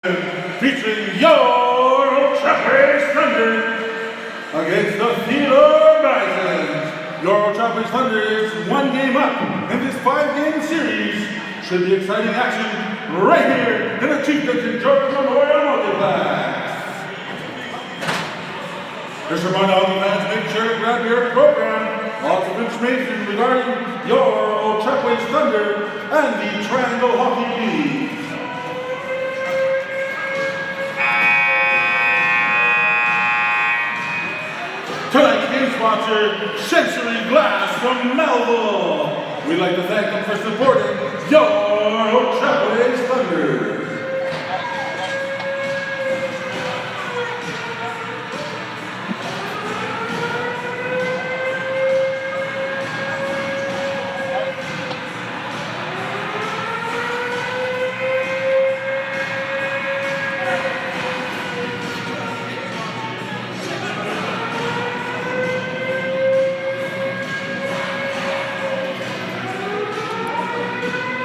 Featuring your Ochapowace Thunder against the Theodore Bisons. Your Ochapowace Thunder is one game up in this 5-game series. Should be exciting action right here in the Chieftains Georgia Memorial Multiplex. Just a reminder, all the fans, make sure to grab your program. Lots of information regarding your Ochapowace Thunder and the Triangle Hockey League. Tonight's game sponsor, Sensory Glass from Melville. We'd like to thank them for supporting your Ochapowace Thunder.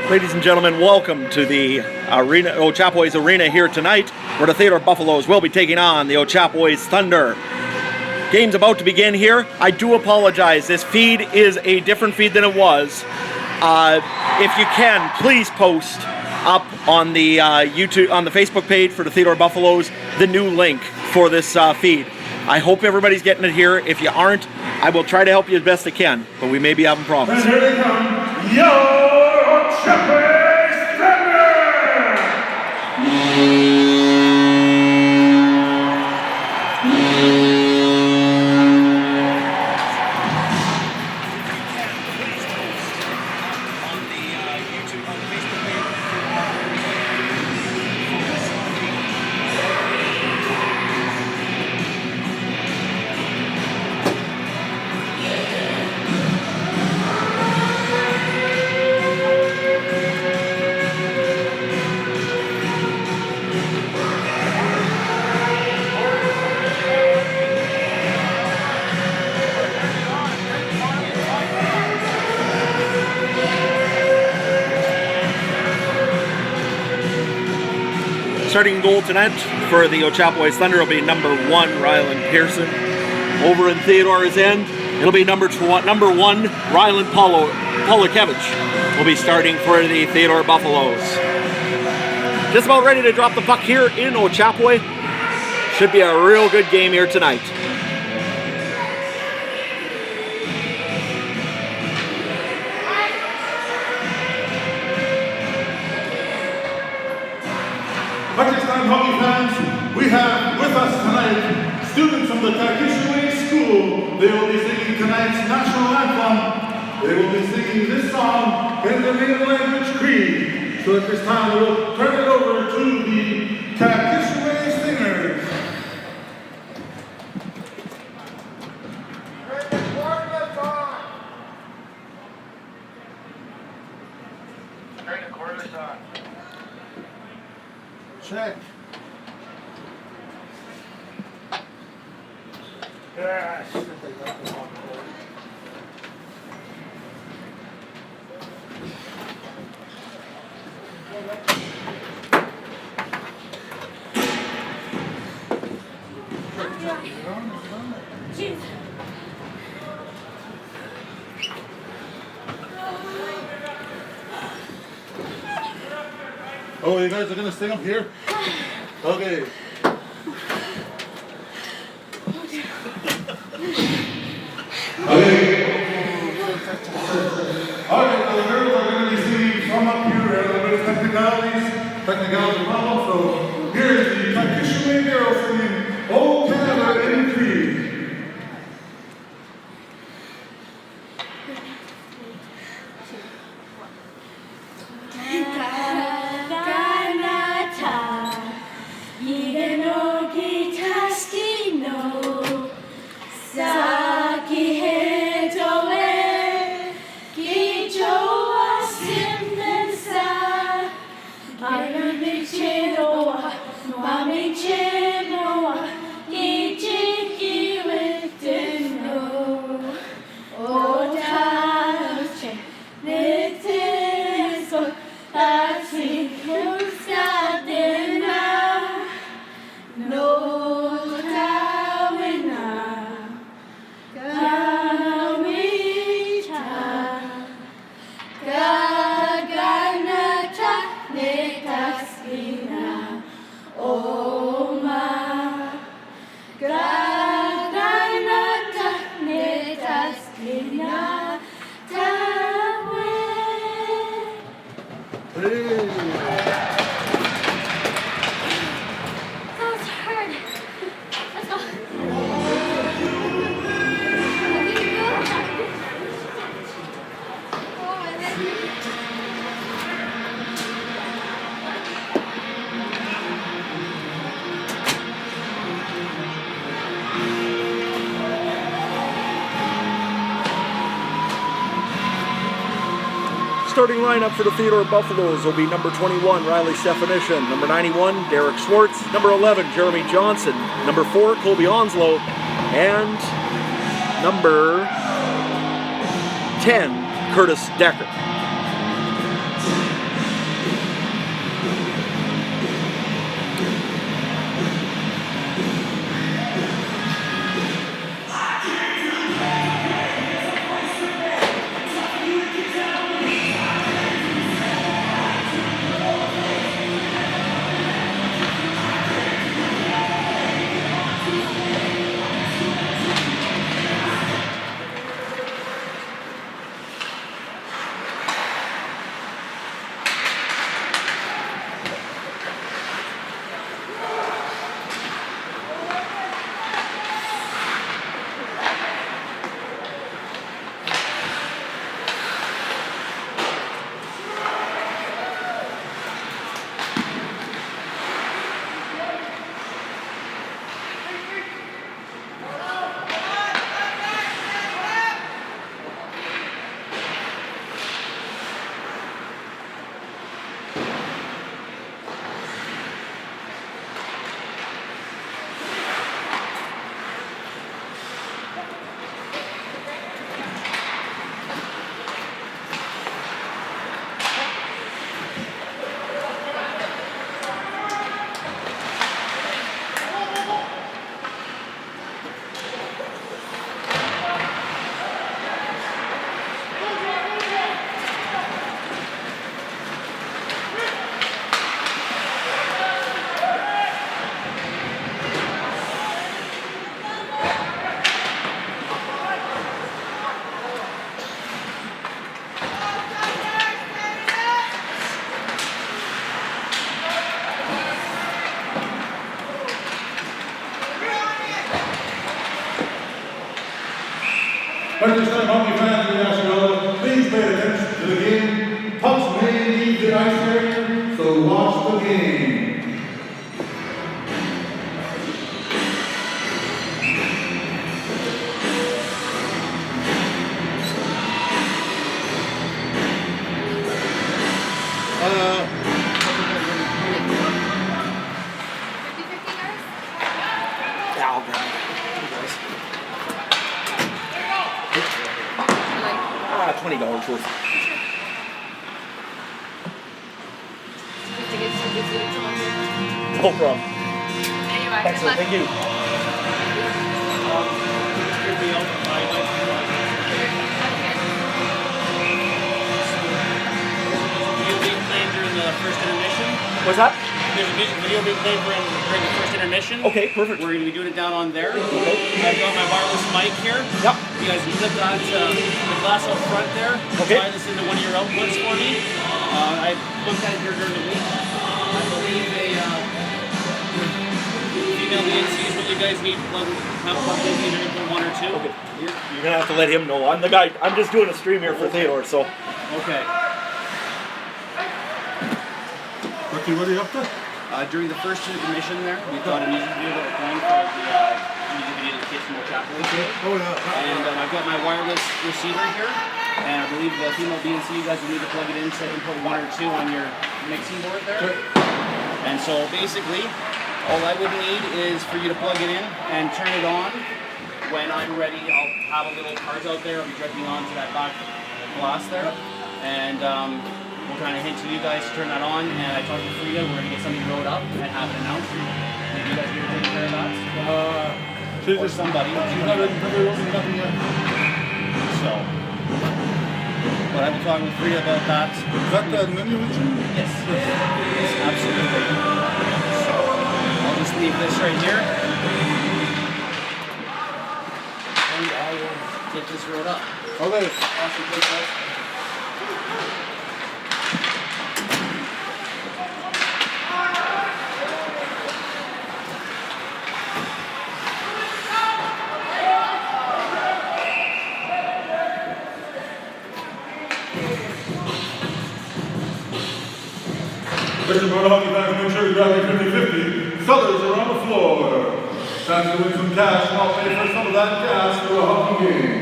Ladies and gentlemen, welcome to the arena, Ochapowace Arena here tonight, where the Theodore Buffaloes will be taking on the Ochapowace Thunder. Game's about to begin here. I do apologize. This feed is a different feed than it was. If you can, please post up on the YouTube, on the Facebook page for the Theodore Buffaloes, the new link for this feed. I hope everybody's getting it here. If you aren't, I will try to help you as best I can, but we may be having problems. And here they come, your Ochapowace Thunder! Starting goal tonight for the Ochapowace Thunder will be number 1, Rylan Pearson. Over in Theodore's end, it'll be number 1, Rylan Polakevich will be starting for the Theodore Buffaloes. Just about ready to drop the puck here in Ochapowace. Should be a real good game here tonight. At this time, hockey fans, we have with us tonight students from the Ochapowace School. They will be singing tonight's national anthem. They will be singing this song in the native language Cree. So at this time, we'll turn it over to the Ochapowace singers. Check. Yes. Oh, you guys are gonna sing up here? Okay. Alright, the girls are gonna be singing from up here, a little bit of technicalities well. So here's the Ochapowace girls singing "Oh Canada" in Cree. Mami chenoa, starting lineup for the Theodore Buffaloes will be number 21, Riley Stefanition, number 91, Derek Schwartz, number 11, Jeremy Johnson, number 4, Colby Onslow, and number 10, Curtis Decker. Understand hockey fans in the THL, please pay attention to the game. Pucks may leave the ice area, so watch the game. $20 worth. No problem. Excellent, thank you. First intermission. What's that? There's a video being played during the first intermission. Okay, perfect. We're going to be doing it down on there. Okay. I've got my wireless mic here. Yep. You guys can clip that the glass up front there. Okay. Tie this into one of your outputs for me. I looked at it here during the week. I believe a female BNC is what you guys need. Have plugged in either input 1 or 2. Okay. You're going to have to let him know. I'm the guy. I'm just doing a stream here for Theodore, so. Okay. What are you up to? During the first intermission there, we thought a music video that we're playing for the music video to the kids from Ochapowace. Oh yeah. And I've got my wireless receiver here, and I believe the female BNC, you guys will need to plug it into input 1 or 2 on your mixing board there. Sure. And so basically, all I would need is for you to plug it in and turn it on. When I'm ready, I'll have a little card out there. I'll be directing on to that back glass there. And we'll kind of hint to you guys to turn that on, and I talked to Frida, we're going to get something wrote up and have it announced. Maybe you guys are going to take care of that? Or somebody. She's not nothing yet. So, but I will talk with Frida about that. Is that the menu with you? Yes, absolutely. So, I'll just leave this right here. And I will get this wrote up. Okay. Awesome, please, guys. Listen, Brother Hockey fans, make sure you grab your 50-50. Sellers are on the floor. Chance to win some cash, and I'll pay for some of that gas for a hockey game.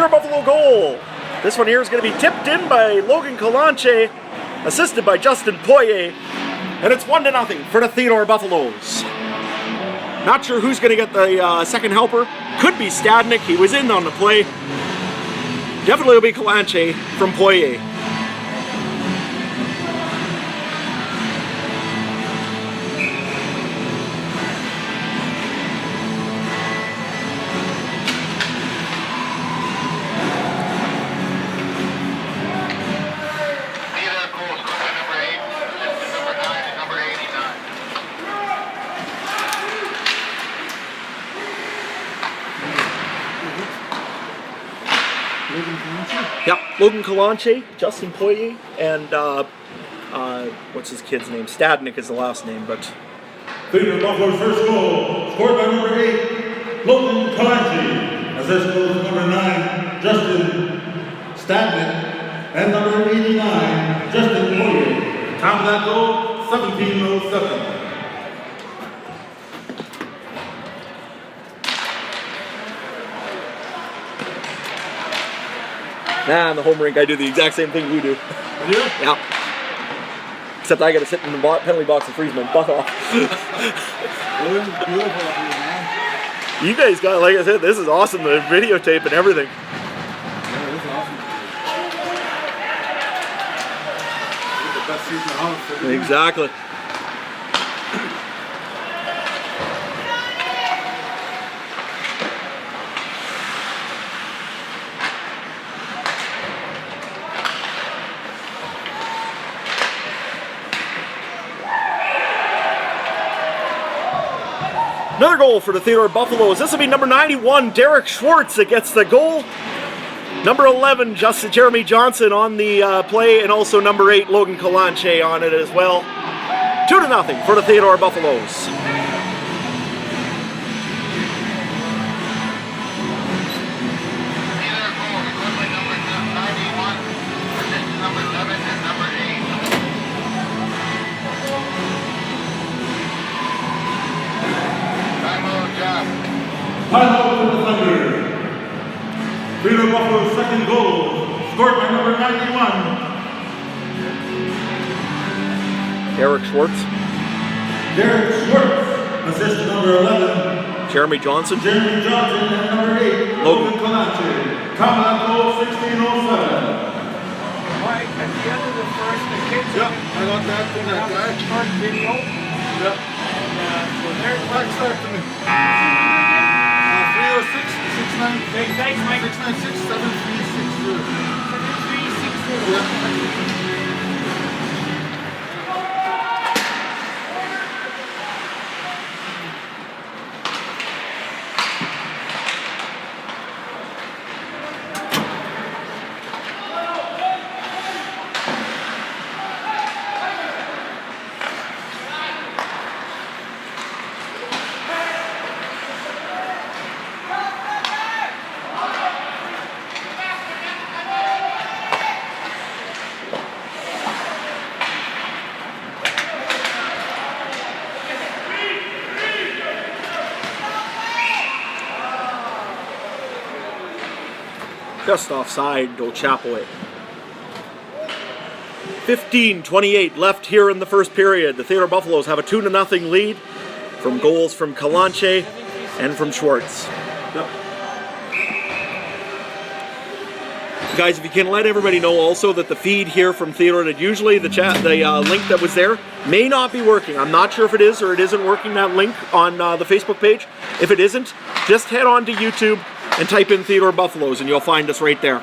Theodore Buffalo goal. This one here is going to be tipped in by Logan Kalanche, assisted by Justin Poirier, and it's 1-0 for the Theodore Buffaloes. Not sure who's going to get the second helper. Could be Stadnik. He was in on the play. Definitely will be Kalanche from Poirier. Yep, Logan Kalanche, Justin Poirier, and what's his kid's name? Stadnik is the last name, but Theodore Buffalo's first goal, scored by number 8, Logan Kalanche. Assist goal to number 9, Justin Stadnik, and number 89, Justin Poirier. Time of that goal, 17:07. nah, in the home rink I do the exact same thing you do. Yeah? Yeah. Except I gotta sit in the penalty box and freeze my butt off. Beautiful up here, man. You guys got, like I said, this is awesome, the videotape and everything. Yeah, this is awesome. The best seat in the house. Exactly. Another goal for the Theodore Buffaloes. This will be number 91, Derek Schwartz, that gets the goal. Number 11, Jeremy Johnson on the play, and also number 8, Logan Kalanche on it as well. 2-0 for the Theodore Buffaloes. Timeout for the Thunder. Theodore Buffalo's second goal, scored by number 91. Derek Schwartz. Derek Schwartz. Assist to number 11. Jeremy Johnson. Jeremy Johnson and number 8, Logan Kalanche. Time of that goal, 16:07. Mike, at the end of the first, the kids I got that from that guy. short video. Yep. So there's Thanks that to me. 306 69 thanks, Mike. 696 7360. 360. Yeah. Just offside, Ochapowace. 15:28 left here in the first period. The Theodore Buffaloes have a 2-0 lead from goals from Kalanche and from Schwartz. Yep. Guys, if you can let everybody know also that the feed here from Theodore, that usually the link that was there may not be working. I'm not sure if it is or it isn't working, that link on the Facebook page. If it isn't, just head on to YouTube and type in Theodore Buffaloes and you'll find us right there.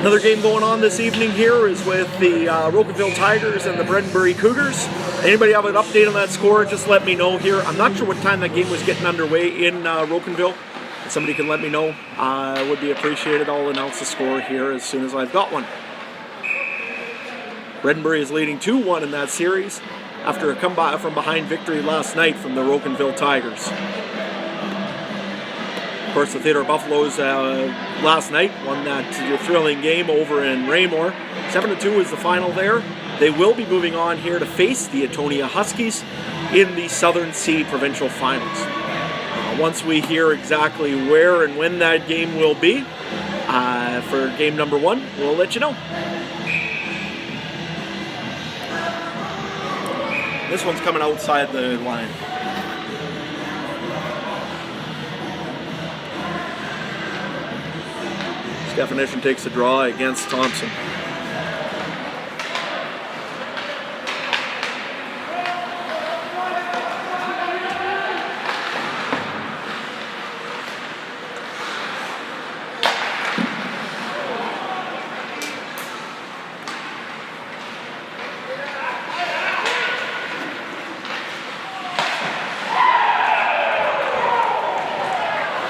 Another game going on this evening here is with the Rocanville Tigers and the Bredenbury Cougars. Anybody have an update on that score? Just let me know here. I'm not sure what time that game was getting underway in Rocanville. If somebody can let me know, would be appreciated. I'll announce the score here as soon as I've got one. Bredenbury is leading 2-1 in that series after a comeback from behind victory last night from the Rocanville Tigers. Of course, the Theodore Buffaloes last night won that thrilling game over in Raymore. 7-2 is the final there. They will be moving on here to face the Etonia Huskies in the Southern C Provincial Finals. Once we hear exactly where and when that game will be for game number 1, we'll let you know. This one's coming outside the line. Definition takes a draw against Thompson.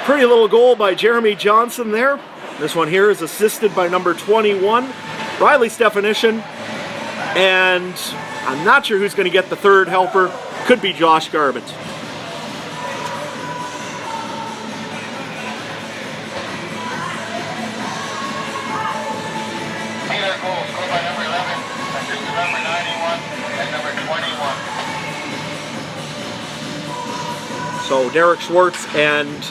Pretty little goal by Jeremy Johnson there. This one here is assisted by number 21, Riley's definition, and I'm not sure who's going to get the third helper. Could be Josh Garbett. Taylor goal scored by number 11, assisted by number 91, and number 21. So Derek Schwartz and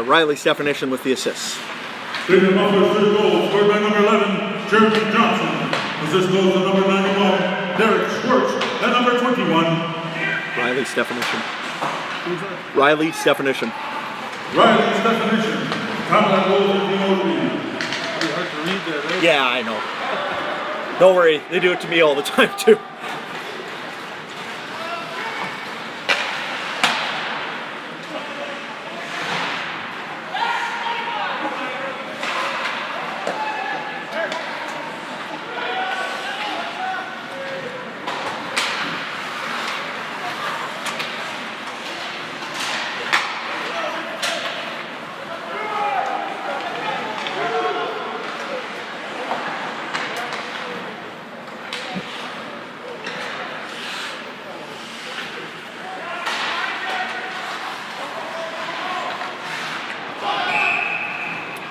Riley's definition with the assists. Theodore Buffalo's third goal scored by number 11, Jeremy Johnson. Assist goes to number 91, Derek Schwartz, and number 21. Riley's definition. Riley's definition. Riley's definition. Combat goal 15 Pretty hard to read there, right? Yeah, I know. Don't worry, they do it to me all the time too.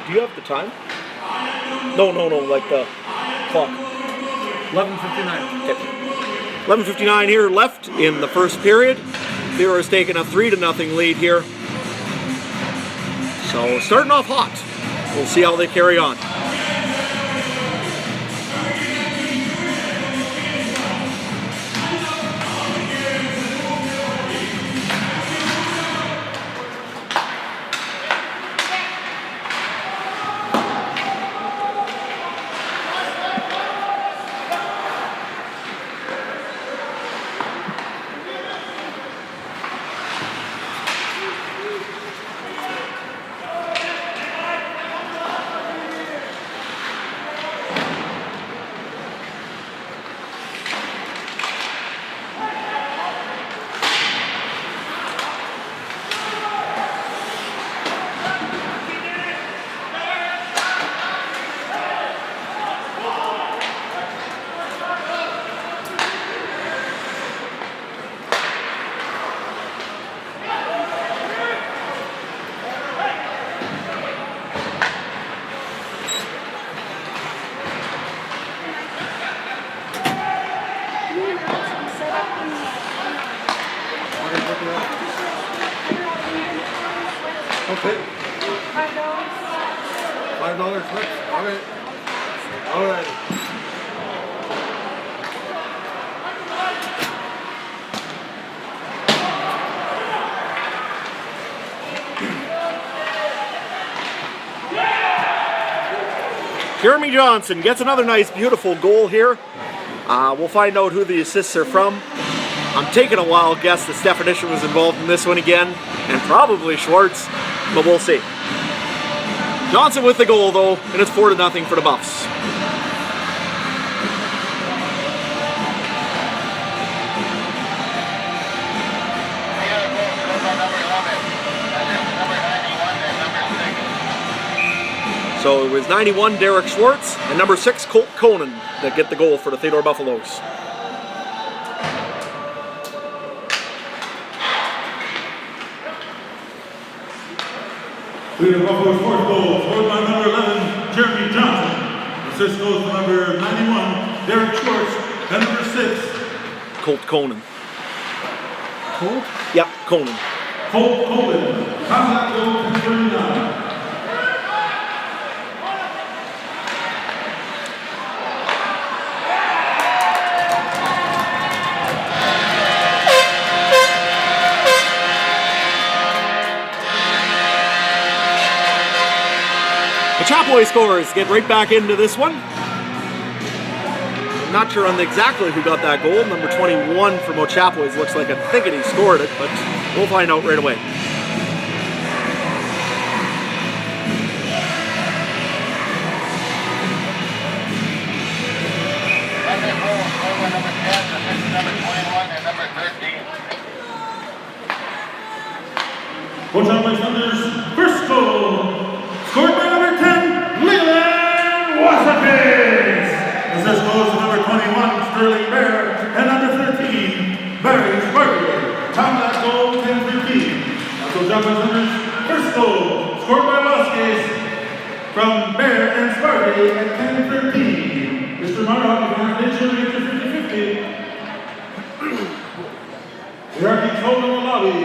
Do you have the time? No, like the clock. 11:59. Okay. 11:59 here left in the first period. Theodore has taken a 3-0 lead here. So starting off hot. We'll see how they carry on. Okay. $5. Right? Okay. All right. Jeremy Johnson gets another nice, beautiful goal here. We'll find out who the assists are from. I'm taking a wild guess that Definition was involved in this one again, and probably Schwartz, but we'll see. Johnson with the goal though, and it's 4-0 for the Buffs. So it was 91 Derek Schwartz and number 6 Colt Conan that get the goal for the Theodore Buffaloes. Theodore Buffalo's fourth goal, scored by number 11, Jeremy Johnson. Assist goes to number 91, Derek Schwartz, and number 6, Colt Conan. Cool. Yeah, Conan. Colt Coleman. Contact goal, 10:39. Ochapowace scores, get right back into this one. Not sure on exactly who got that goal. Number 21 from Ochapowace looks like I think he scored it, but we'll find out right away. Ochapowace Thunder's first goal, scored by number 10, Leland Wasapace. Assist goes to number 21, Sterling Bear, and number 13, Barry Sparkler. Time of that goal, 10:13. That's Ochapowace Thunder's first goal, scored by Wasapace from Bear and Sparkler at 10:13. Mr. Marhoff, make sure to get your 50-50. Here are the total in the lobby.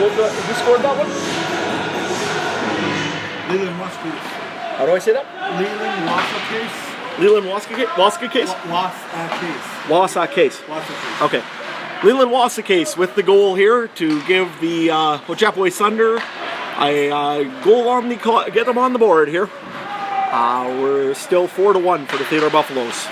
Who scored that one? Leland Waskakes. How do I say that? Leland Waskakes. Leland Waskakes? Waskakes. Waskakes. Okay. Leland Waskakes with the goal here to give the Ochapowace Thunder a goal on the get them on the board here. We're still 4-1 for the Theodore Buffaloes.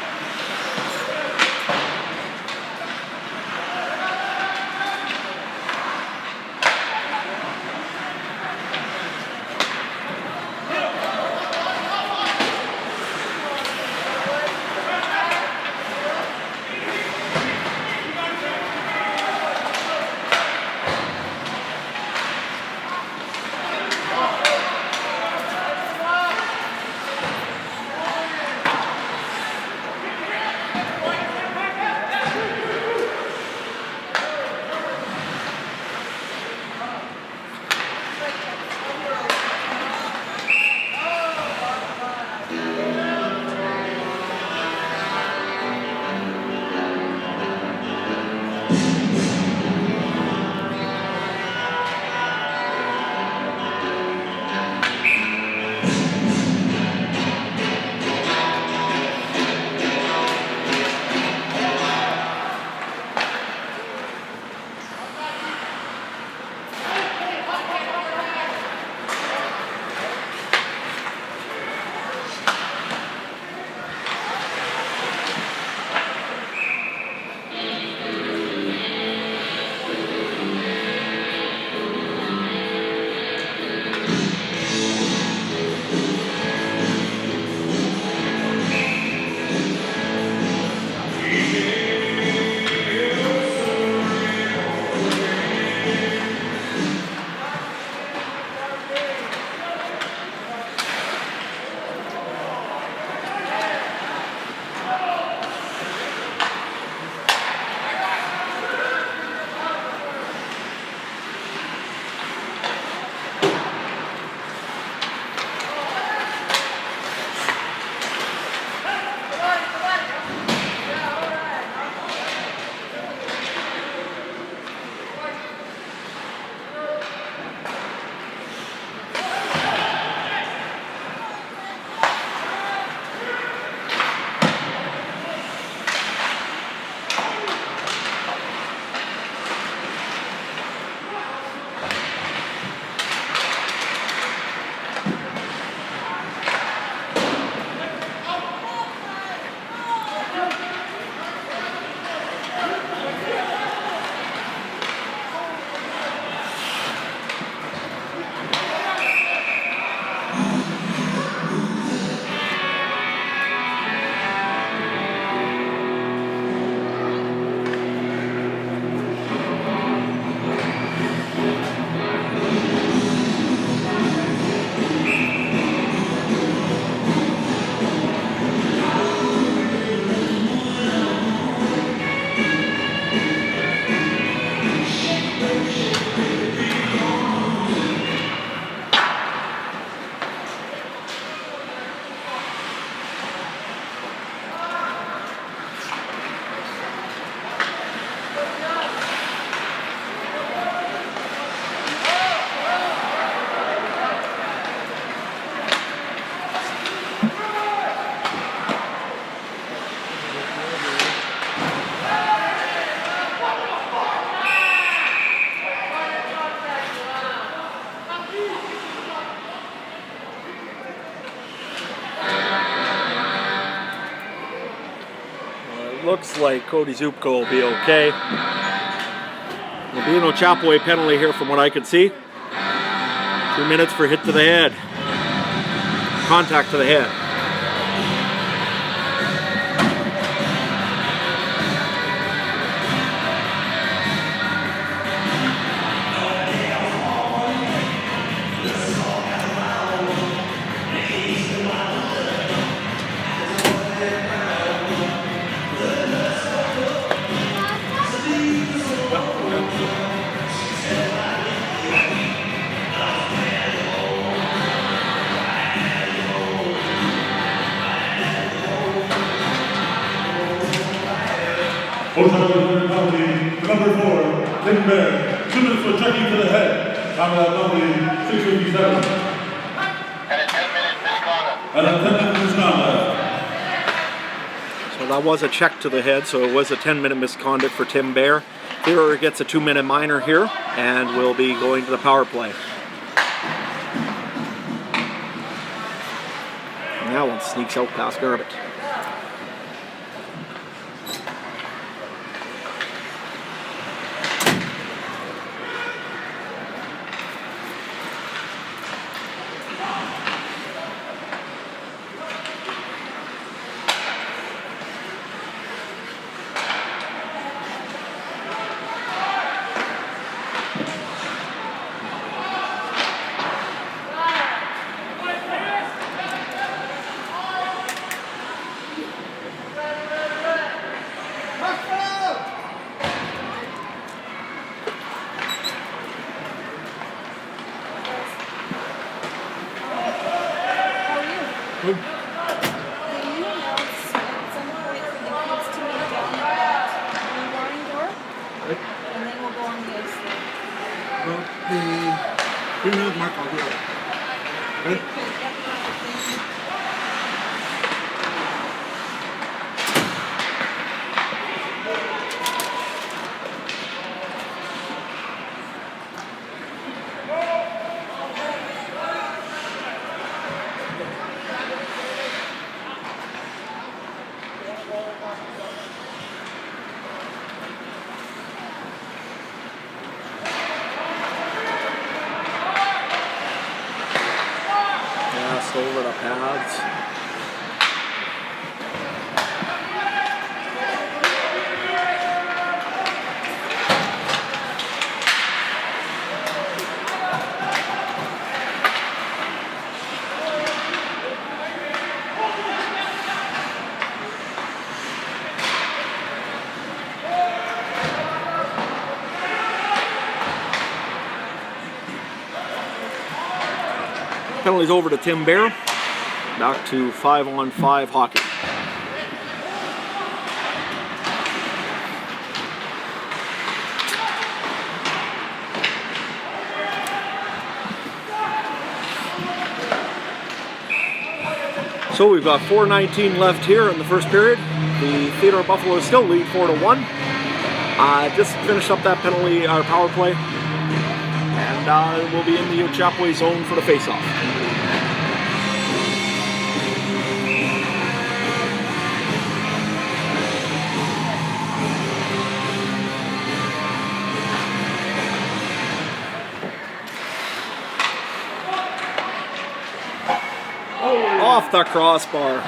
looks like Cody Zupko will be okay. There'll be an Ochapowace penalty here from what I can see. 2 minutes for hit to the head. Contact to the head. Ochapowace penalty, number 4, Tim Bear. 2 minutes for checking to the head. Time of that penalty, 6:57. And a 10-minute misconduct. And a 10-minute misconduct. So that was a check to the head, so it was a 10-minute misconduct for Tim Bear. Theodore gets a 2-minute minor here, and will be going to the power play. And that one sneaks out past Garbett. Mark, I'll do it. Ready? Over the pads. Penalties over to Tim Bear. Back to 5-on-5 hockey. So we've got 4:19 left here in the first period. The Theodore Buffaloes still lead 4-1. Just finished up that penalty, our power play. And we'll be in the Ochapowace zone for the face-off. Off the crossbar.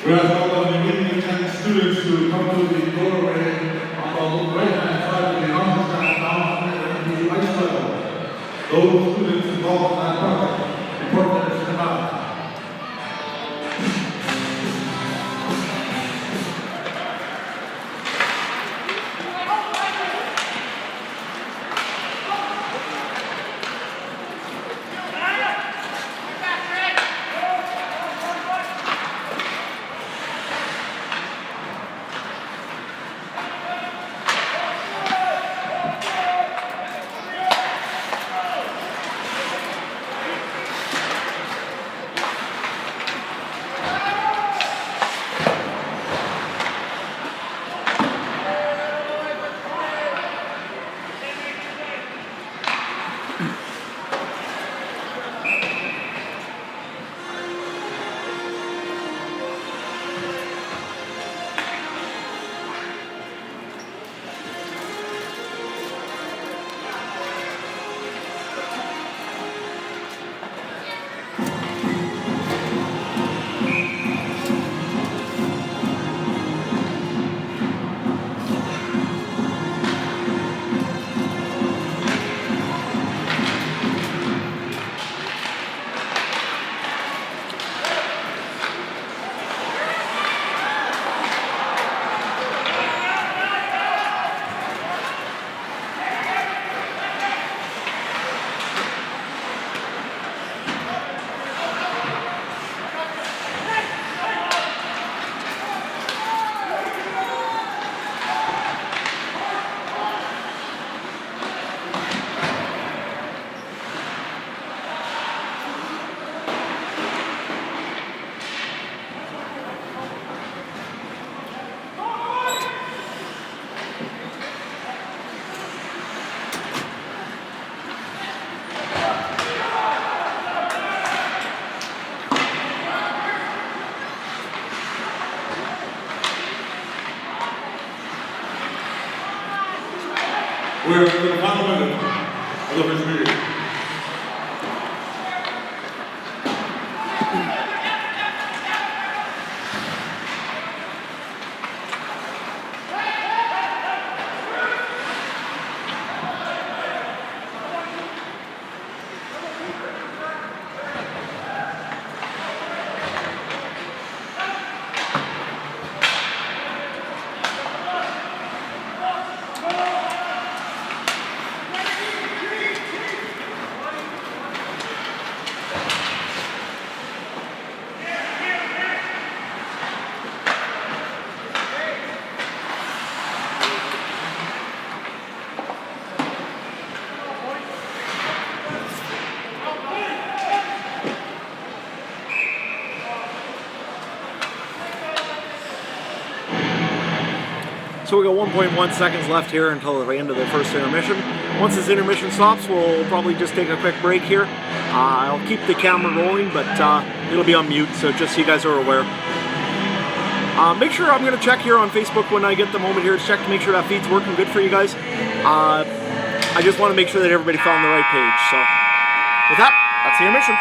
We ask all of the meeting attending students to come to the doorway on the right-hand side of the office stand down at the ice level. Those students involved in that project report their schematic. We're in the final minute of the first period. So we got 1.1 seconds left here until the end of the first intermission. Once this intermission stops, we'll probably just take a quick break here. I'll keep the camera rolling, but it'll be on mute, so just so you guys are aware. Make sure I'm going to check here on Facebook when I get the moment here to check to make sure that feed's working good for you guys. I just want to make sure that everybody found the right page. So with that, that's the intermission.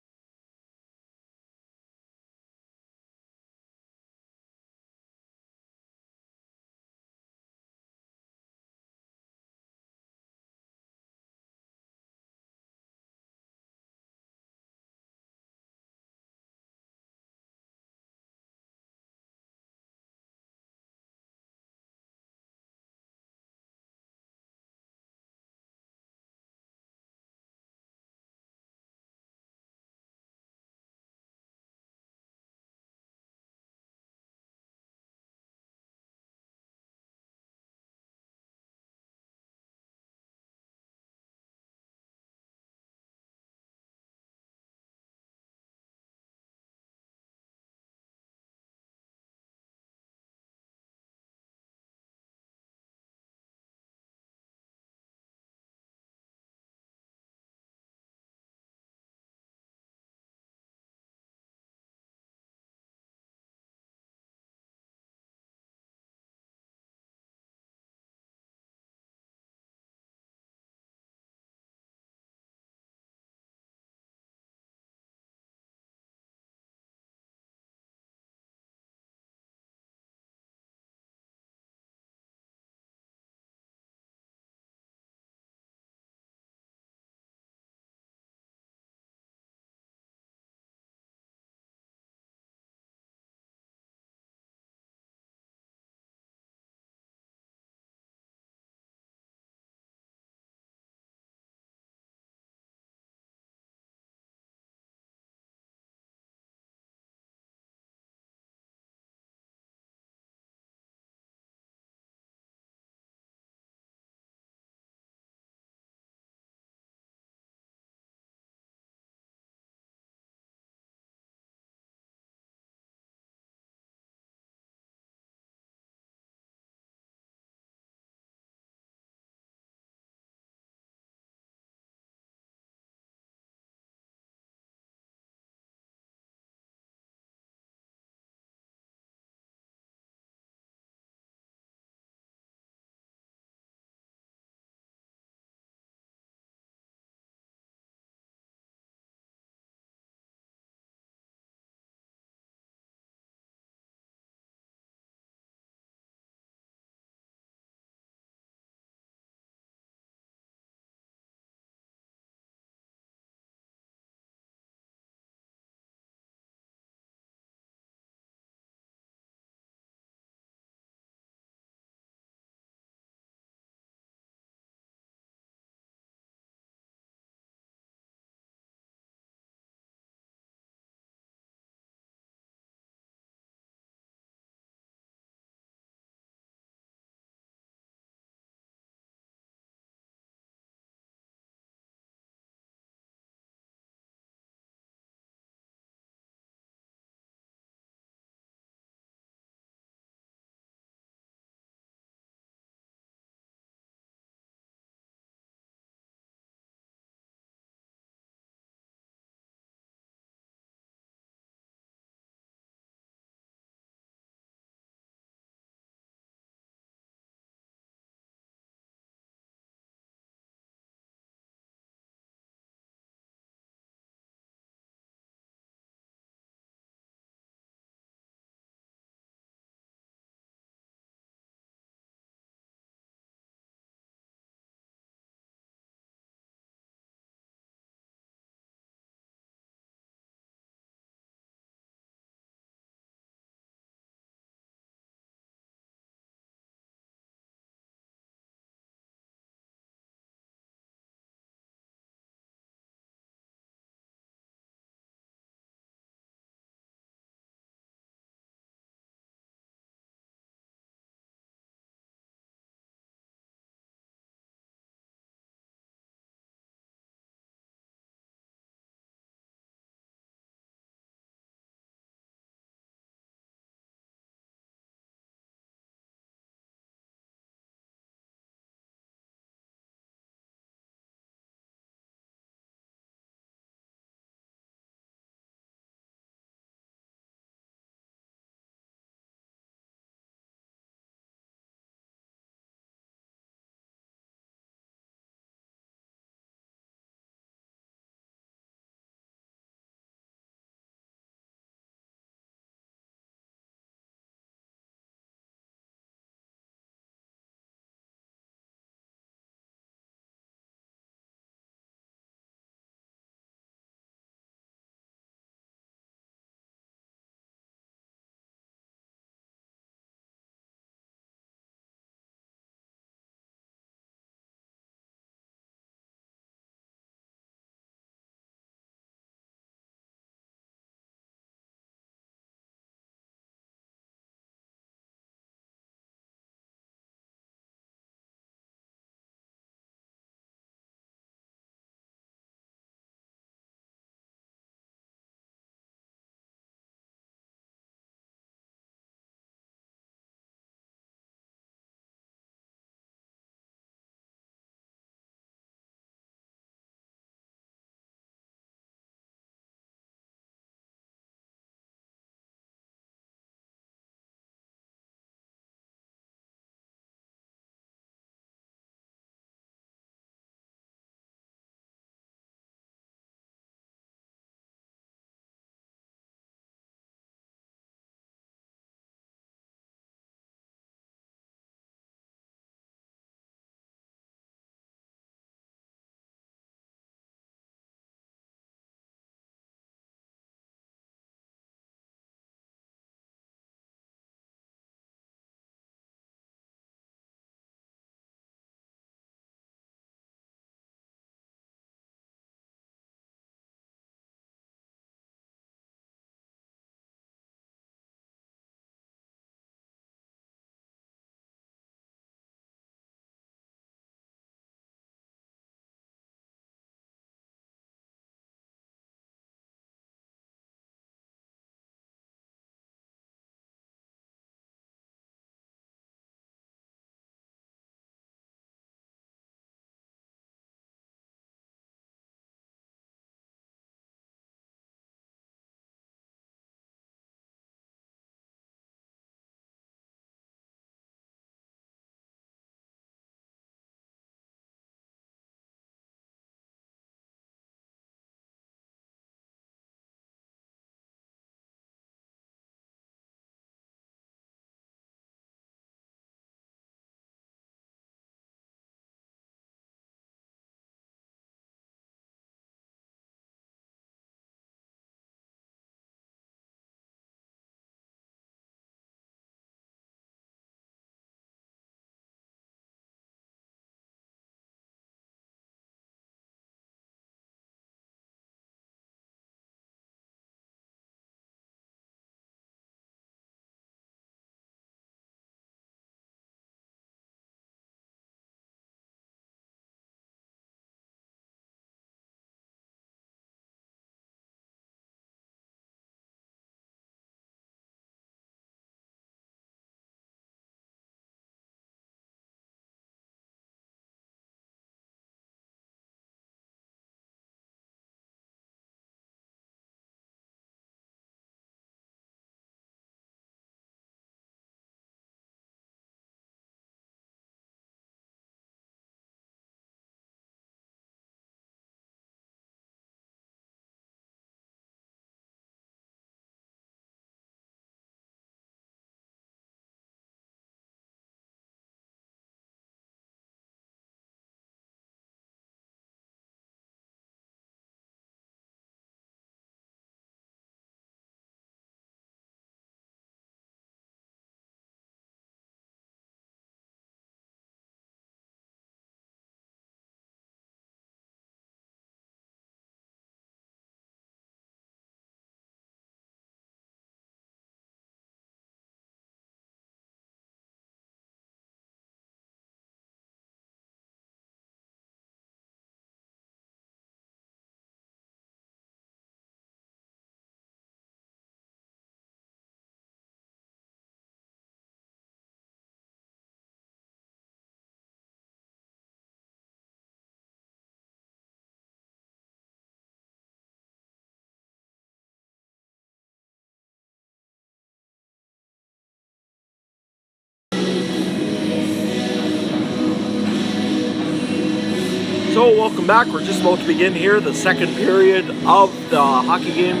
So welcome back. We're just about to begin here the second period of the hockey game.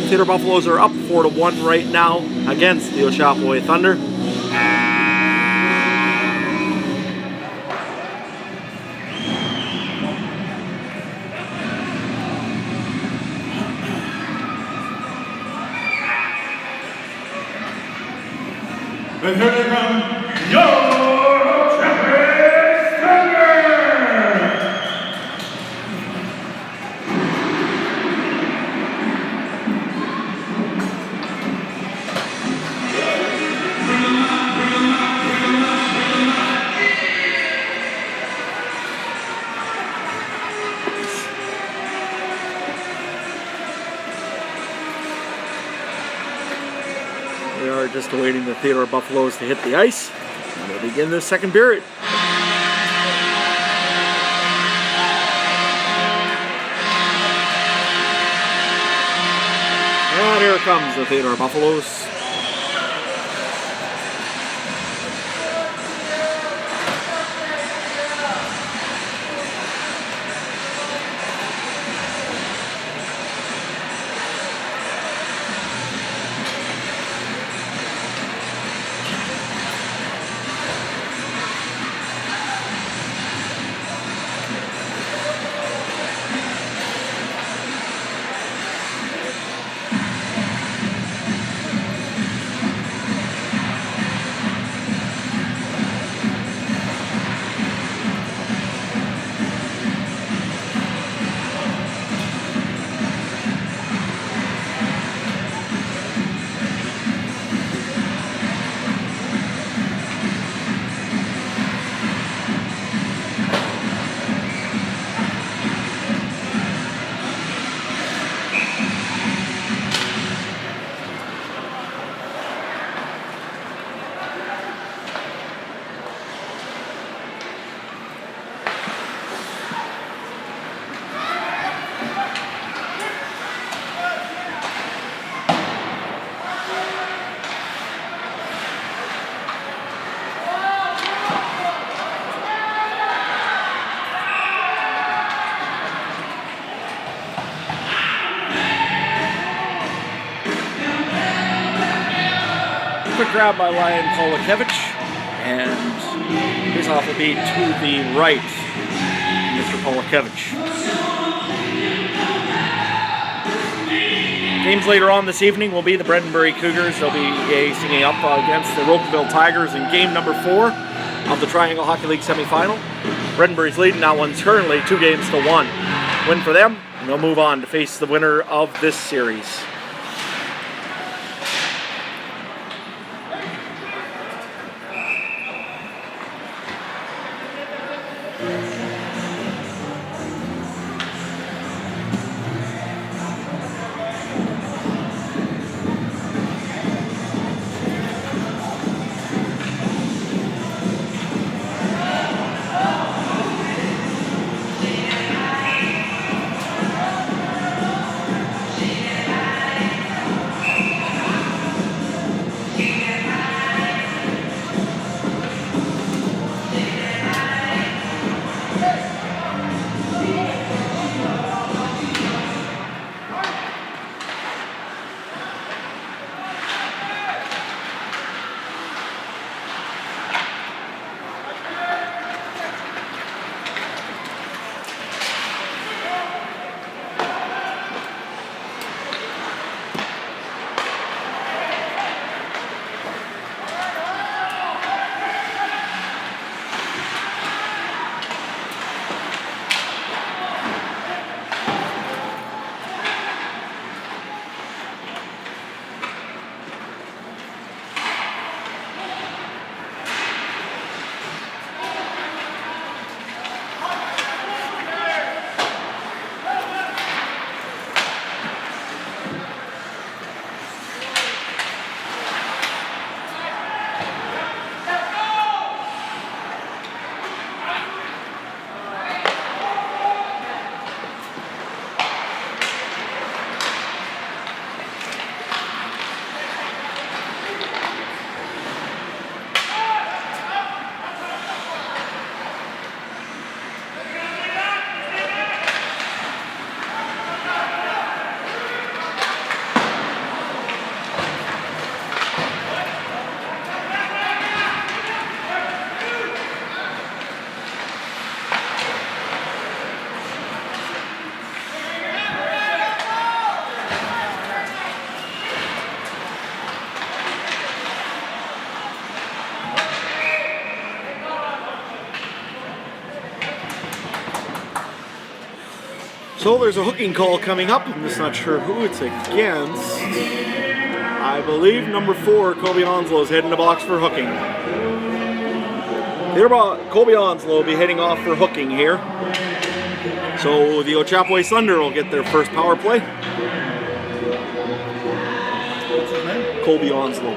Theodore Buffaloes are up 4-1 right now against the Ochapowace Thunder. And here they come, your Ochapowace Thunder! We are just awaiting the Theodore Buffaloes to hit the ice, and we'll begin this second period. And here comes the Theodore Buffaloes. Quick grab by Ryan Ochapowace, and his off will be to the right, Mr. Ochapowace. Games later on this evening will be the Bredenbury Cougars. They'll be singing up against the Rocanville Tigers in game number 4 of the Triangle Hockey League semifinal. Bredenbury's leading that one's currently 2-1. Win for them, and they'll move on to face the winner of this series. So there's a hooking call coming up. I'm just not sure who it's against. I believe number 4, Kobe Onslow, is heading to box for hooking. Kobe Onslow will be heading off for hooking here. So the Ochapowace Thunder will get their first power play. What's his name? Kobe Onslow.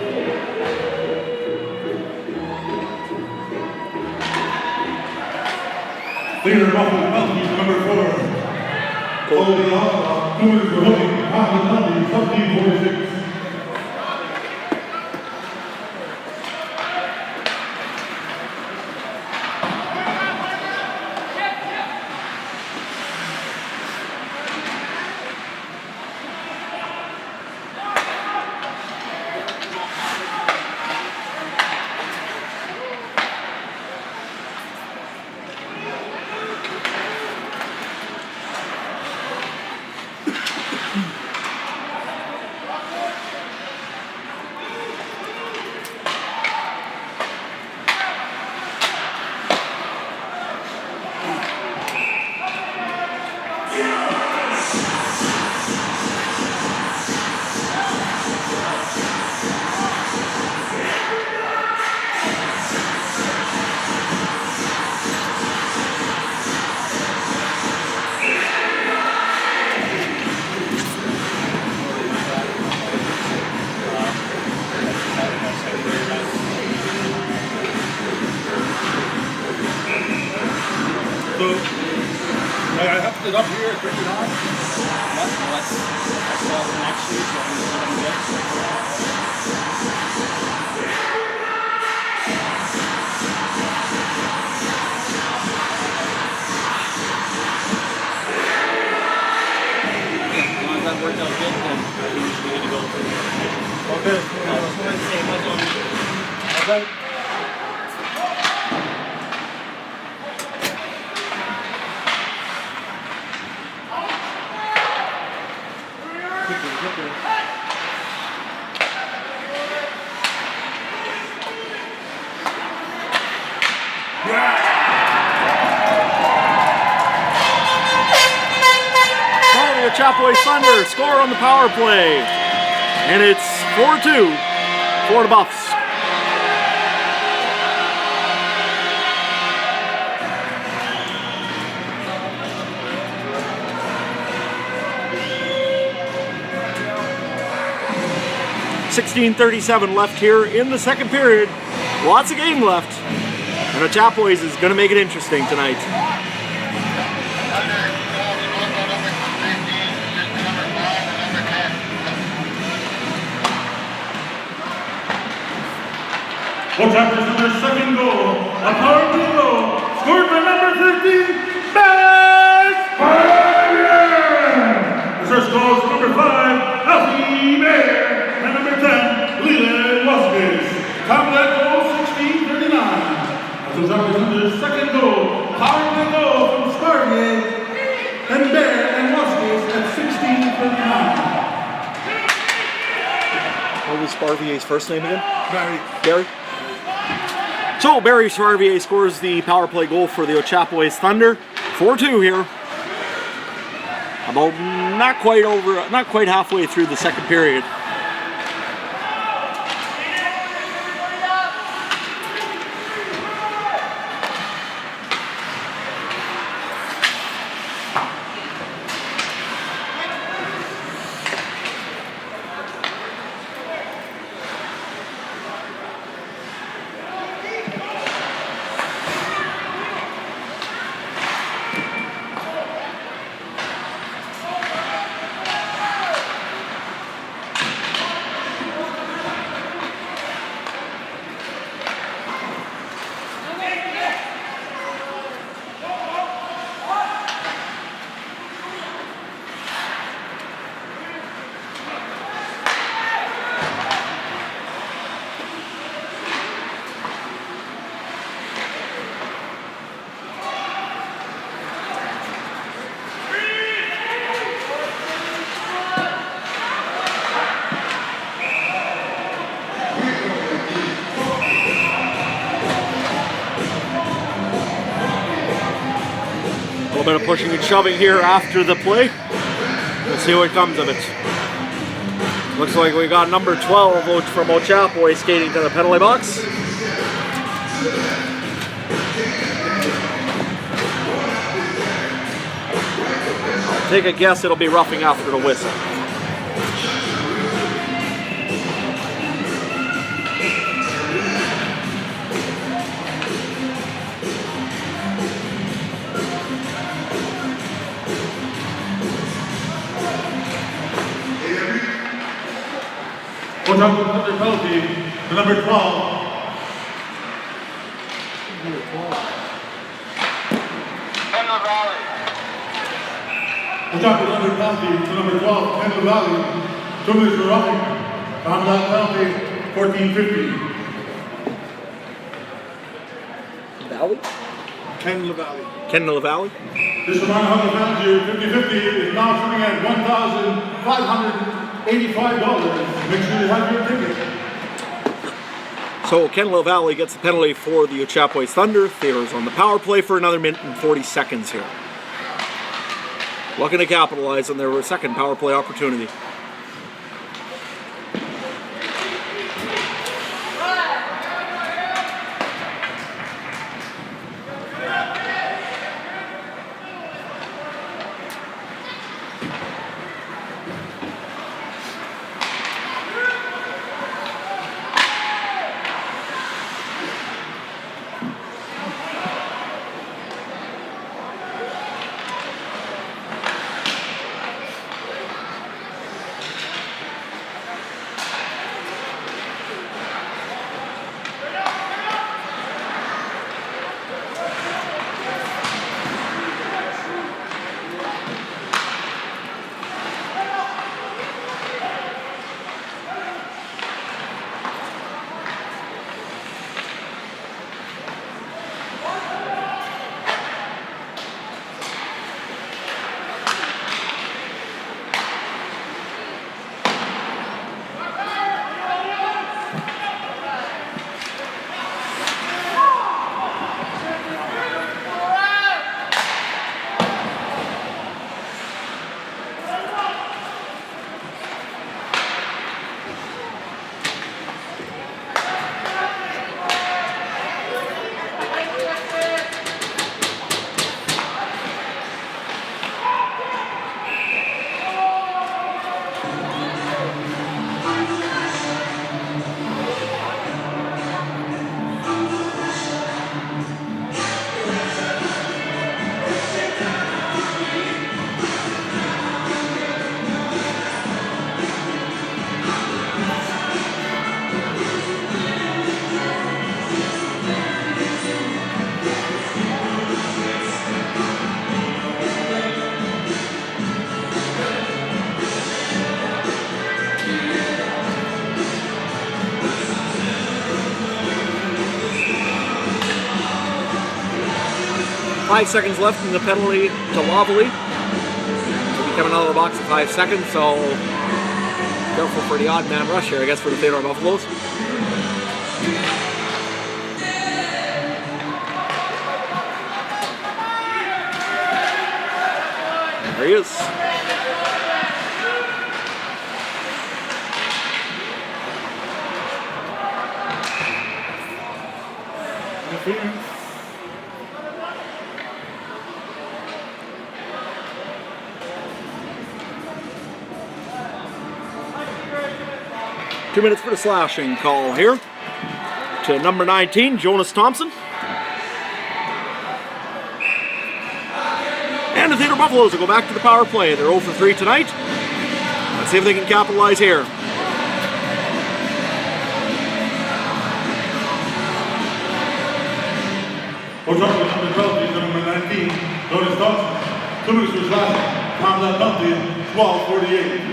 Theodore penalty number 4. Kobe Onslow, 2 minutes for hooking, half the penalty, 17-46. So, I have it up here, bring it on. Let's solve the next shoot so we can get. As long as that worked out good, then I think we should be good to go. Okay. I just wanted to say what's on. Okay. The Ochapowace Thunder score on the power play. And it's 4-2 for the Buffs. $16:37 left here in the second period. Lots of game left. And Ochapowace is going to make it interesting tonight. Ochapowace Thunder's second goal, a power play goal, scored by number 13, Bass Barrier. The first goal is number 5, Alfie Bear, and number 10, Leland Waskis. Top of that goal, 16:39. That's Ochapowace Thunder's second goal, power play goal from Sparvier and Bear and Waskis at 16:39. What was Sparvier's first name again? Barry. Barry? So Barry Sparvier scores the power play goal for the Ochapowace Thunder. 4-2 here. About not quite halfway through the second period. little bit of pushing and shoving here after the play. We'll see what comes of it. Looks like we got number 12 from Ochapowace skating to the penalty box. Take a guess, it'll be roughing after the whistle. Ochapowace another penalty to number 12. Kendall Valley. Ochapowace another penalty to number 12, Kendall Valley. 2 minutes for roughing. Found that penalty, 14-50. Valley? Kendall Valley. Kendall Valley? This amount of fans here, 50-50, is now sitting at $1,585. Make sure you have your ticket. So Kendall Valley gets the penalty for the Ochapowace Thunder. Theodore's on the power play for another minute and 40 seconds here. Looking to capitalize on their second power play opportunity. Five seconds left in the penalty to Loveley. He'll be coming out of the box in 5 seconds, so careful for the odd man rush here, I guess, for the Theodore Buffaloes. There he is. Interference. 2 minutes for the slashing call here to number 19, Jonas Thompson. And the Theodore Buffaloes will go back to the power play. They're 0 for 3 tonight. Let's see if they can capitalize here. Ochapowace number 12 is number 19, Jonas Thompson. 2 minutes for slashing. Found that penalty, 12-48.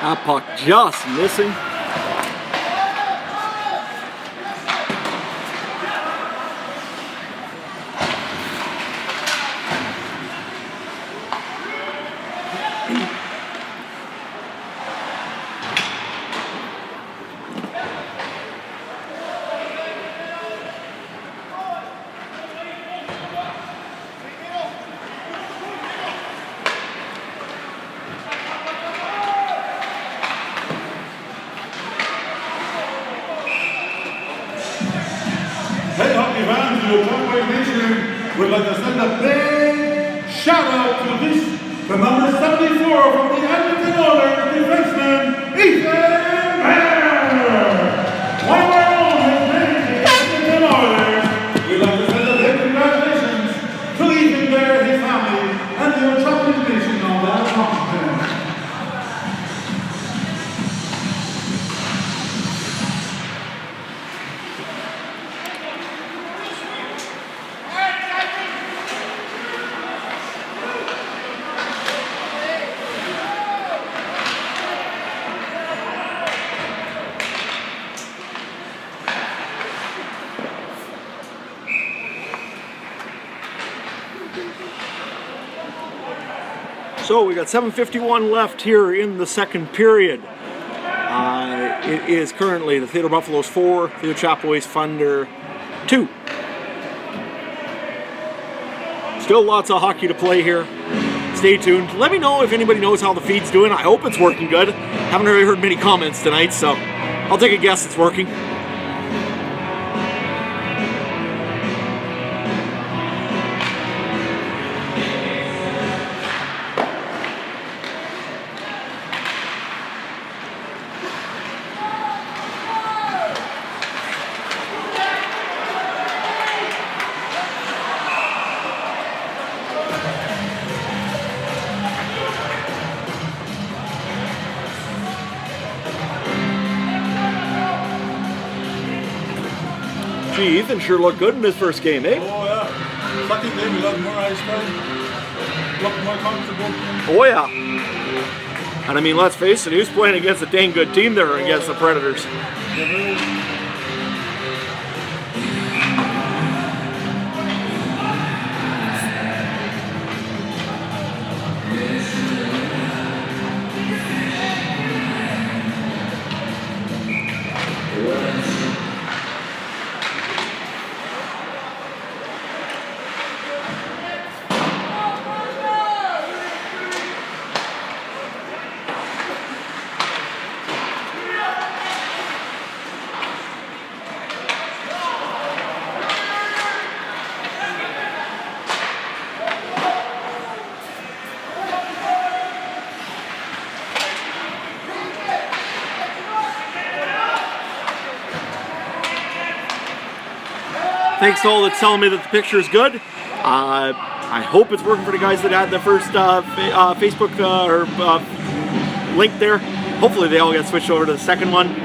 That puck just missing. Hey, hockey fans, the Ochapowace Nation would like to send a big shout out to the number 74 from the Edmonton Oilers, defenseman, Ethan Bear. One of our own has made the Edmonton Oilers. We'd like to send a big congratulations to Ethan Bear, his family, and the Ochapowace Nation on that accomplishment. So we got 7:51 left here in the second period. It is currently the Theodore Buffaloes 4, the Ochapowace Thunder 2. Still lots of hockey to play here. Stay tuned. Let me know if anybody knows how the feed's doing. I hope it's working good. Haven't really heard many comments tonight, so I'll take a guess it's working. Gee, Ethan sure looked good in his first game, eh? Oh, yeah. Second game, we got more ice time. Looked more comfortable. Oh, yeah. And I mean, let's face it, he was playing against a dang good team there against the Predators. Thanks to all that's telling me that the picture is good. I hope it's working for the guys that had the first Facebook link there. Hopefully they all get switched over to the second one.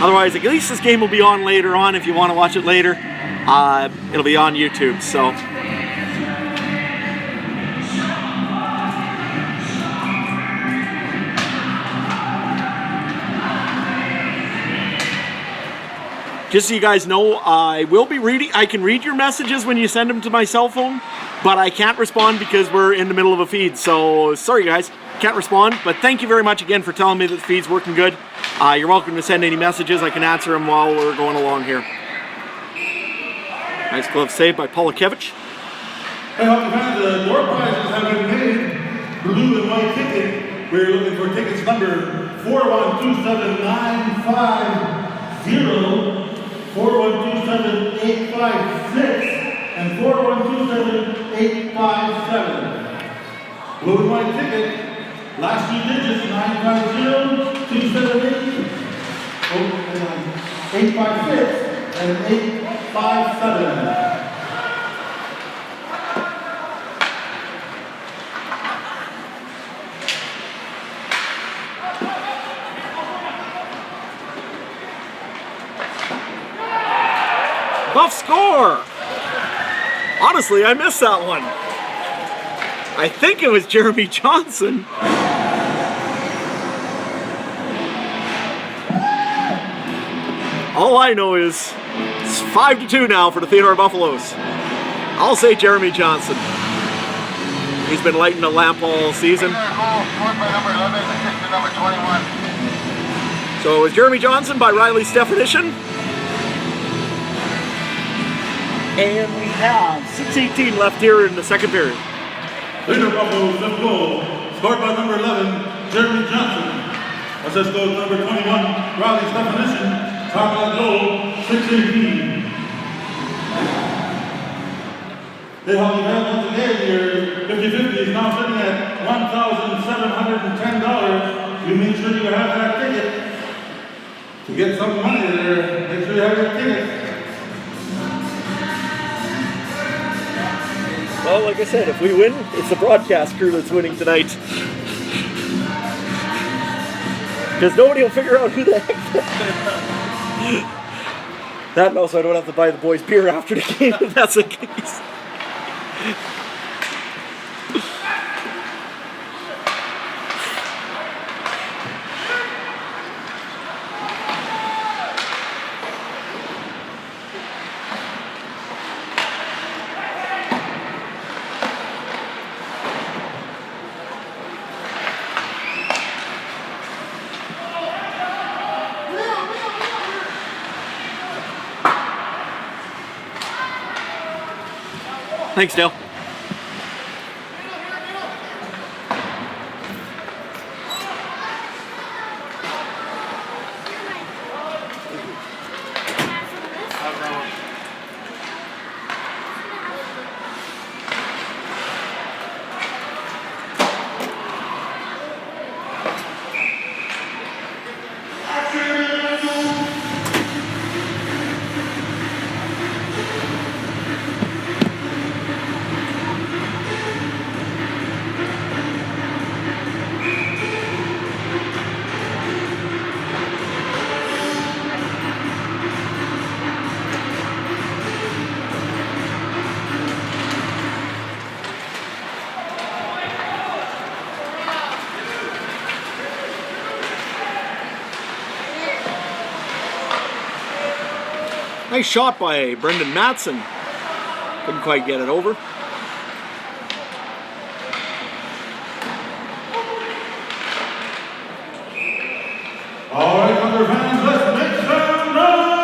Otherwise, at least this game will be on later on if you want to watch it later. It'll be on YouTube, so. Just so you guys know, I will be reading. I can read your messages when you send them to my cell phone, but I can't respond because we're in the middle of a feed. So sorry guys, can't respond. But thank you very much again for telling me that the feed's working good. You're welcome to send any messages. I can answer them while we're going along here. Nice glove save by Polakevich. Hey, hockey fans, the door prizes have been made. Blue and white ticket. We're looking for tickets number 4127950. 4127856 and 4127857. Blue and white ticket, last two digits 950278, 856 and 857. Buff score! Honestly, I missed that one. I think it was Jeremy Johnson. All I know is it's 5-2 now for the Theodore Buffaloes. I'll say Jeremy Johnson. He's been lighting the lamp all season. Scored by number 11, assist to number 21. So it was Jeremy Johnson by Riley's definition. And we have 6:18 left here in the second period. Theodore Buffalo's fifth goal, scored by number 11, Jeremy Johnson. Assist goal number 21, Riley's definition. Top of that goal, 6:18. They have once again here, 50-50 is now sitting at $1,710. You make sure you have that ticket. To get some money there, make sure you have your ticket. Well, like I said, if we win, it's the broadcast crew that's winning tonight. Because nobody will figure out who the heck that and also I don't have to buy the boys beer after the game if that's the case. Thanks, Dale. Nice shot by Brendan Matson. Couldn't quite get it over. All right, Thunder fans, let's make some noise!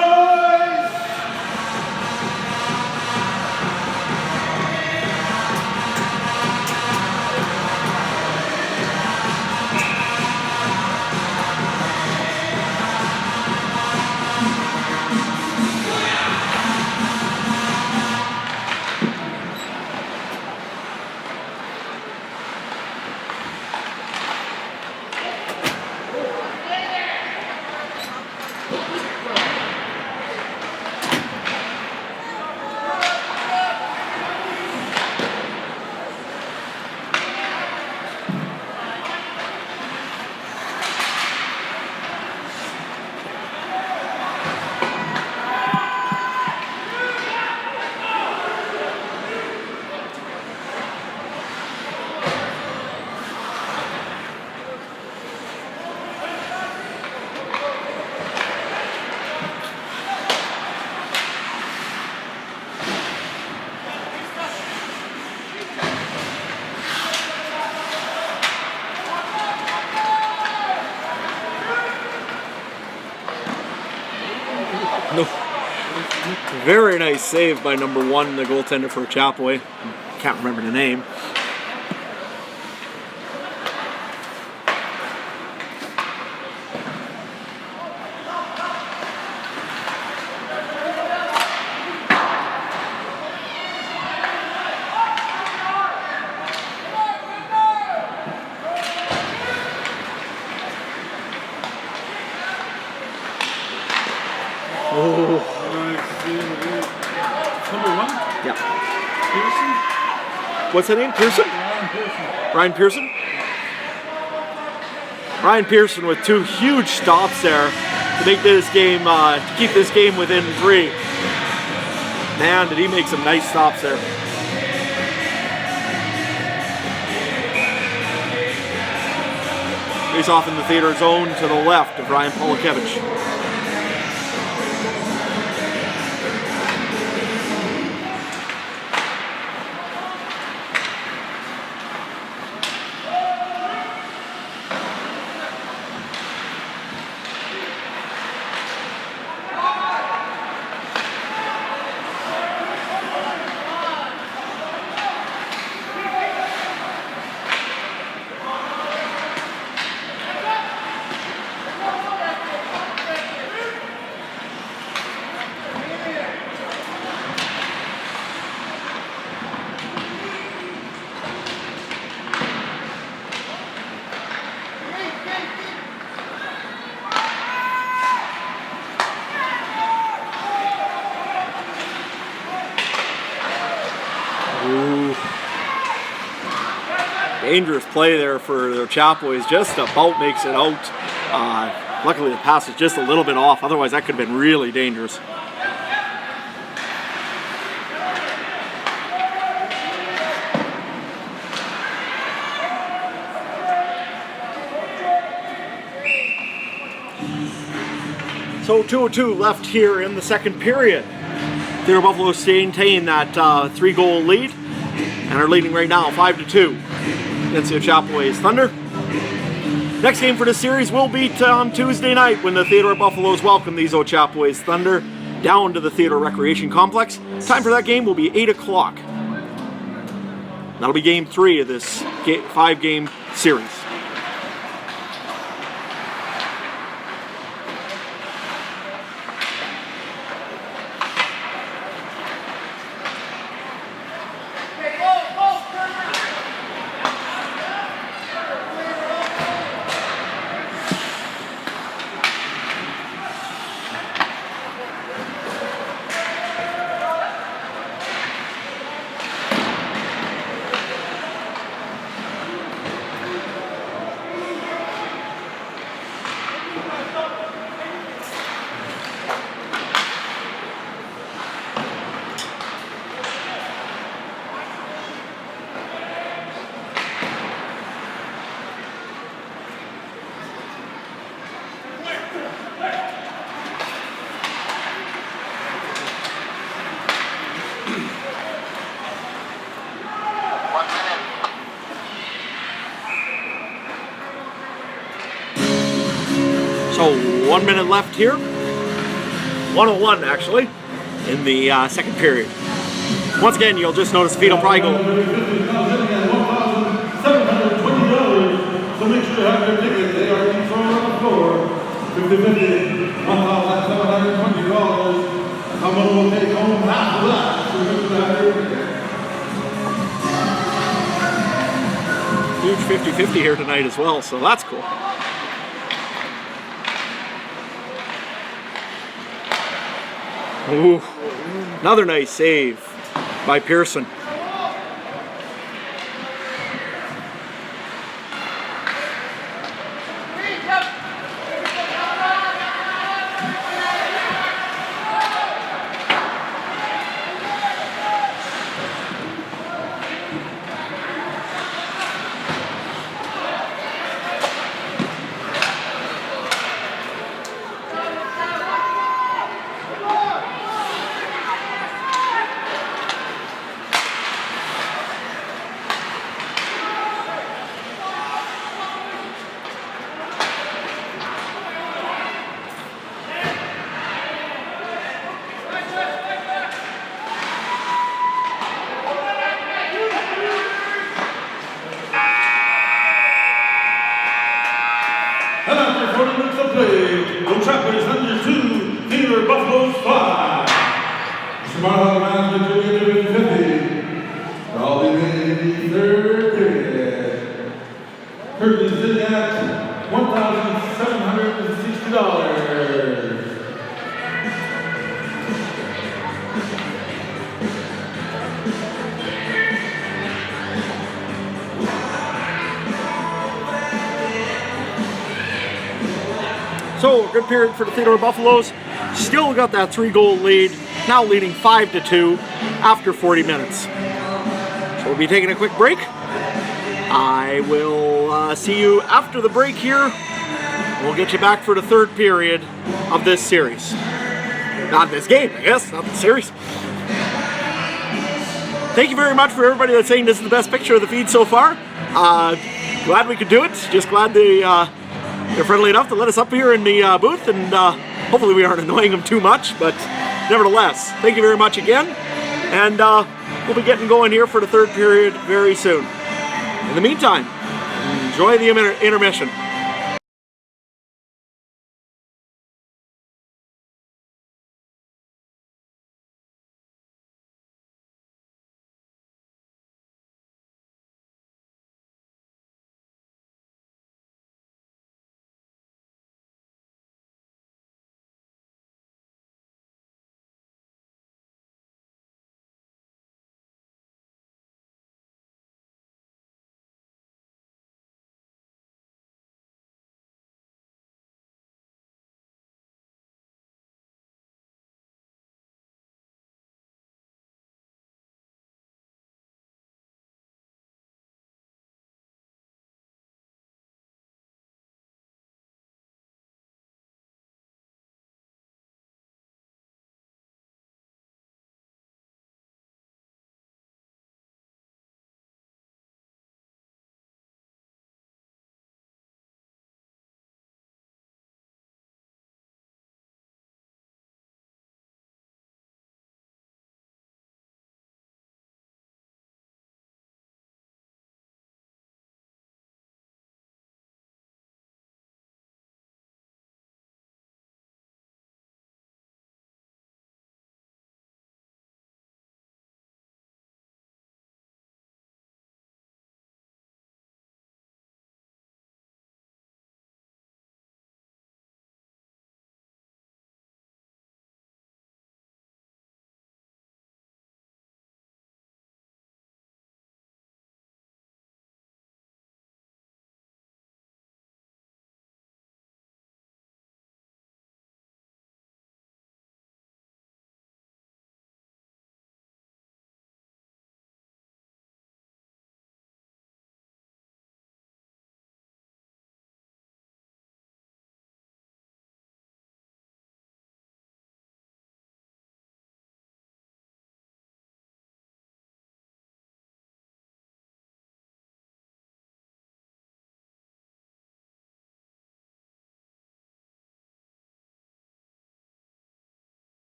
No. Very nice save by number 1, the goaltender for Ochapowace. Can't remember the name. Yeah. Pearson? What's that name? Pearson? Ryan Pearson. Ryan Pearson? Ryan Pearson with 2 huge stops there to make this game, to keep this game within 3. Man, did he make some nice stops there. He's off in the Theodore zone to the left of Ryan Polakevich. Dangerous play there for the Ochapowace, just about makes it out. Luckily the pass was just a little bit off, otherwise that could have been really dangerous. So 2:02 left here in the second period. Theodore Buffalo maintain that 3-goal lead and are leading right now 5-2 against the Ochapowace Thunder. Next game for this series will be on Tuesday night when the Theodore Buffaloes welcome these Ochapowace Thunder down to the Theodore Recreation Complex. Time for that game will be 8 o'clock. That'll be game 3 of this 5-game series. So 1 minute left here. 1:01 actually in the second period. Once again, you'll just notice the feet will probably go. $720. So make sure you have your ticket. They are being thrown on the floor. 50-50, $1,720. Someone will take home half of that. So make sure you have your ticket. Huge 50-50 here tonight as well, so that's cool. Ooh, another nice save by Pearson. And after 40 minutes of play, Ochapowace Thunder 2, Theodore Buffaloes 5. Tomorrow, man, get to 50-50. I'll be made the third period. Curtain sitting at $1,760. So, a good period for the Theodore Buffaloes. Still got that 3-goal lead, now leading 5-2 after 40 minutes. So we'll be taking a quick break. I will see you after the break here. We'll get you back for the third period of this series. Not this game, I guess, not the series. Thank you very much for everybody that's saying this is the best picture of the feed so far. Glad we could do it. Just glad they're friendly enough to let us up here in the booth, and hopefully we aren't annoying them too much, but nevertheless, thank you very much again, and we'll be getting going here for the third period very soon. In the meantime, enjoy the intermission.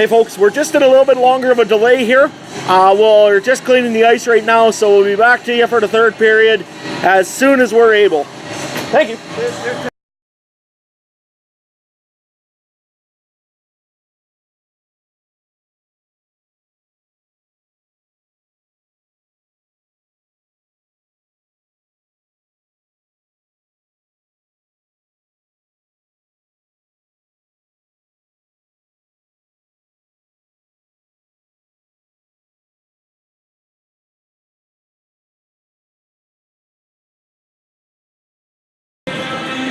Hey folks, we're just in a little bit longer of a delay here. We're just cleaning the ice right now, so we'll be back to you for the third period as soon as we're able. Thank you.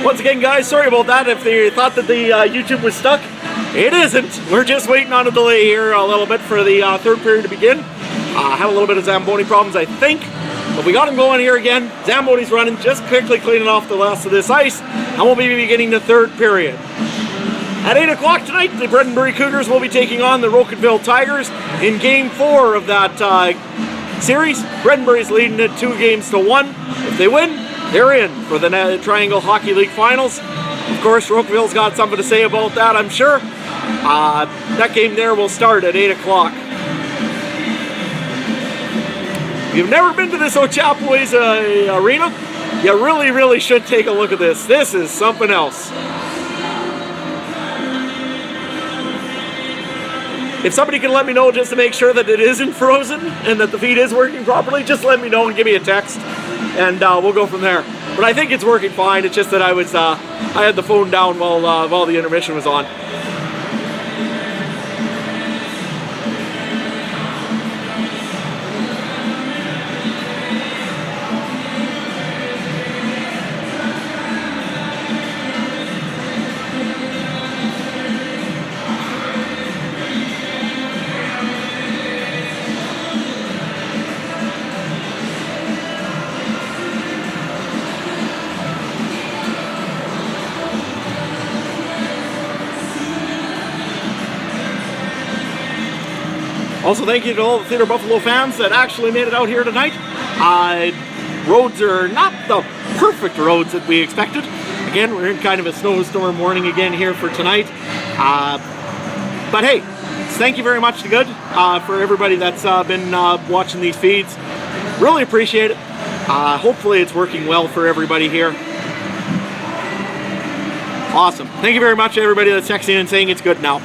Once again, guys, sorry about that. If you thought that the YouTube was stuck, it isn't. We're just waiting on a delay here a little bit for the third period to begin. Had a little bit of Zamboni problems, I think, but we got him going here again. Zamboni's running, just quickly cleaning off the last of this ice, and we'll be beginning the third period. At 8 o'clock tonight, the Bredenbury Cougars will be taking on the Rocanville Tigers in Game 4 of that series. Bredenbury's leading it 2-1. If they win, they're in for the Triangle Hockey League Finals. Of course, Rocanville's got something to say about that, I'm sure. That game there will start at 8 o'clock. If you've never been to this Ochapowace arena, you really should take a look at this. This is something else. If somebody can let me know just to make sure that it isn't frozen and that the feed is working properly, just let me know and give me a text, and we'll go from there. But I think it's working fine. It's just that I had the phone down while the intermission was on. Also, thank you to all the Theodore Buffalo fans that actually made it out here tonight. Roads are not the perfect roads that we expected. Again, we're in kind of a snowstorm warning again here for tonight. But hey, thank you very much to Good for everybody that's been watching these feeds. Really appreciate it. Hopefully it's working well for everybody here. Awesome. Thank you very much to everybody that's texting and saying it's good now.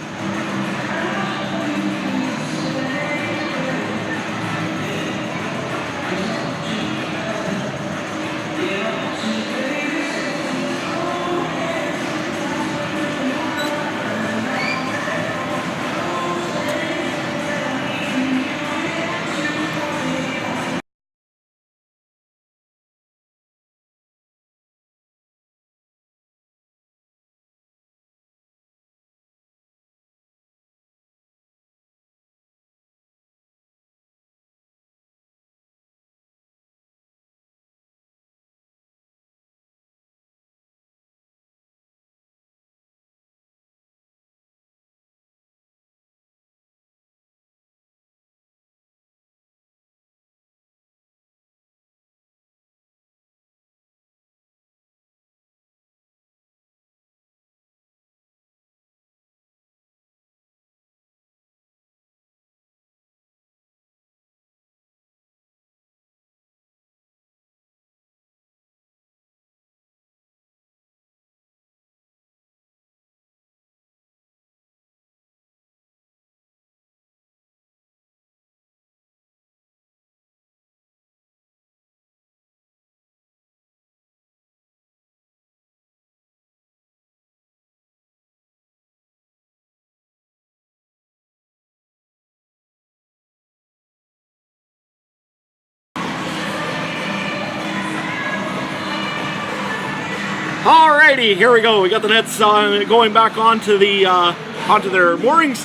Alrighty, here we go. We got the nets going back onto their moorings.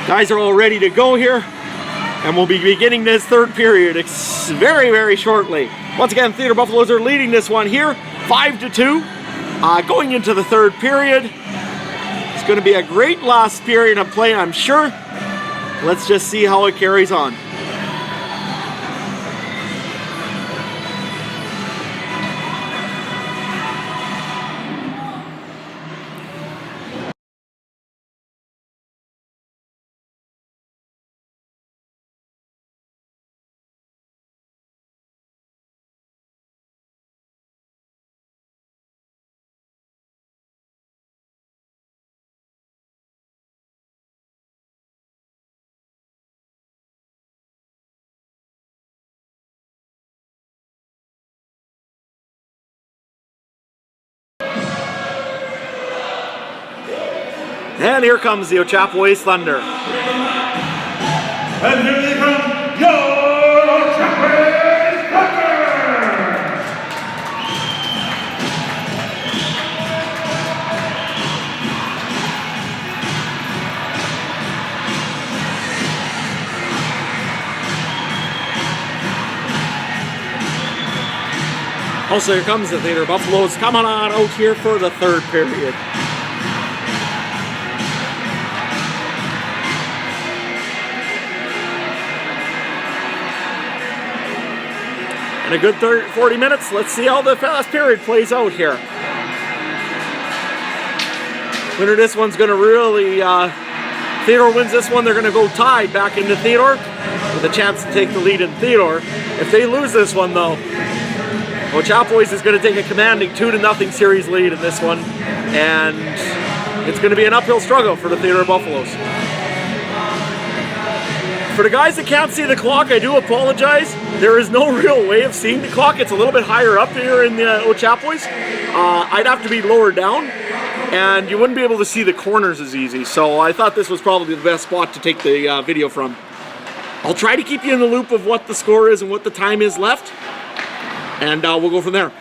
Guys are all ready to go here, and we'll be beginning this third period very shortly. Once again, Theodore Buffaloes are leading this one here, 5-2. Going into the third period. It's going to be a great last period of play, I'm sure. Let's just see how it carries on. And here comes the Ochapowace Thunder. And here they come, your Ochapowace Thunder! Also, here comes the Theodore Buffaloes coming on out here for the third period. In a good 40 minutes, let's see how the last period plays out here. Winner this one's going to really, Theodore wins this one, they're going to go tied back into Theodore with a chance to take the lead in Theodore. If they lose this one though, Ochapowace is going to take a commanding 2-0 series lead in this one, and it's going to be an uphill struggle for the Theodore Buffaloes. For the guys that can't see the clock, I do apologize. There is no real way of seeing the clock. It's a little bit higher up here in the Ochapowace. I'd have to be lower down, and you wouldn't be able to see the corners as easy. So I thought this was probably the best spot to take the video from. I'll try to keep you in the loop of what the score is and what the time is left, and we'll go from there.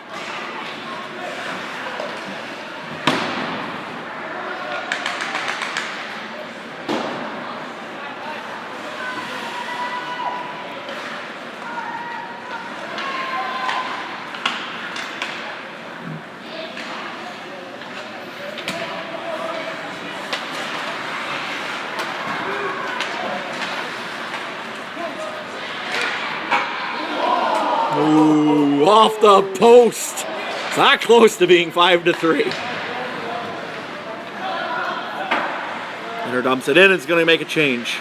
Ooh, off the post. It's that close to being 5-3. Winner dumps it in. It's going to make a change.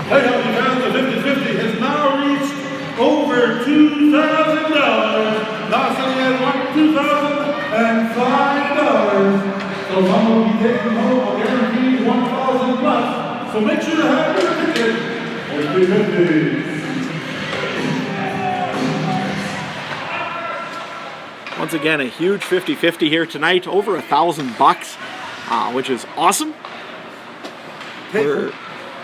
Hey, hockey fans, the 50-50 has now reached over $2,000. Last time we had $2,005. So some will be taking home a guaranteed $1,000 plus. So make sure to have your ticket for 50-50. Once again, a huge 50-50 here tonight. Over $1,000, which is awesome.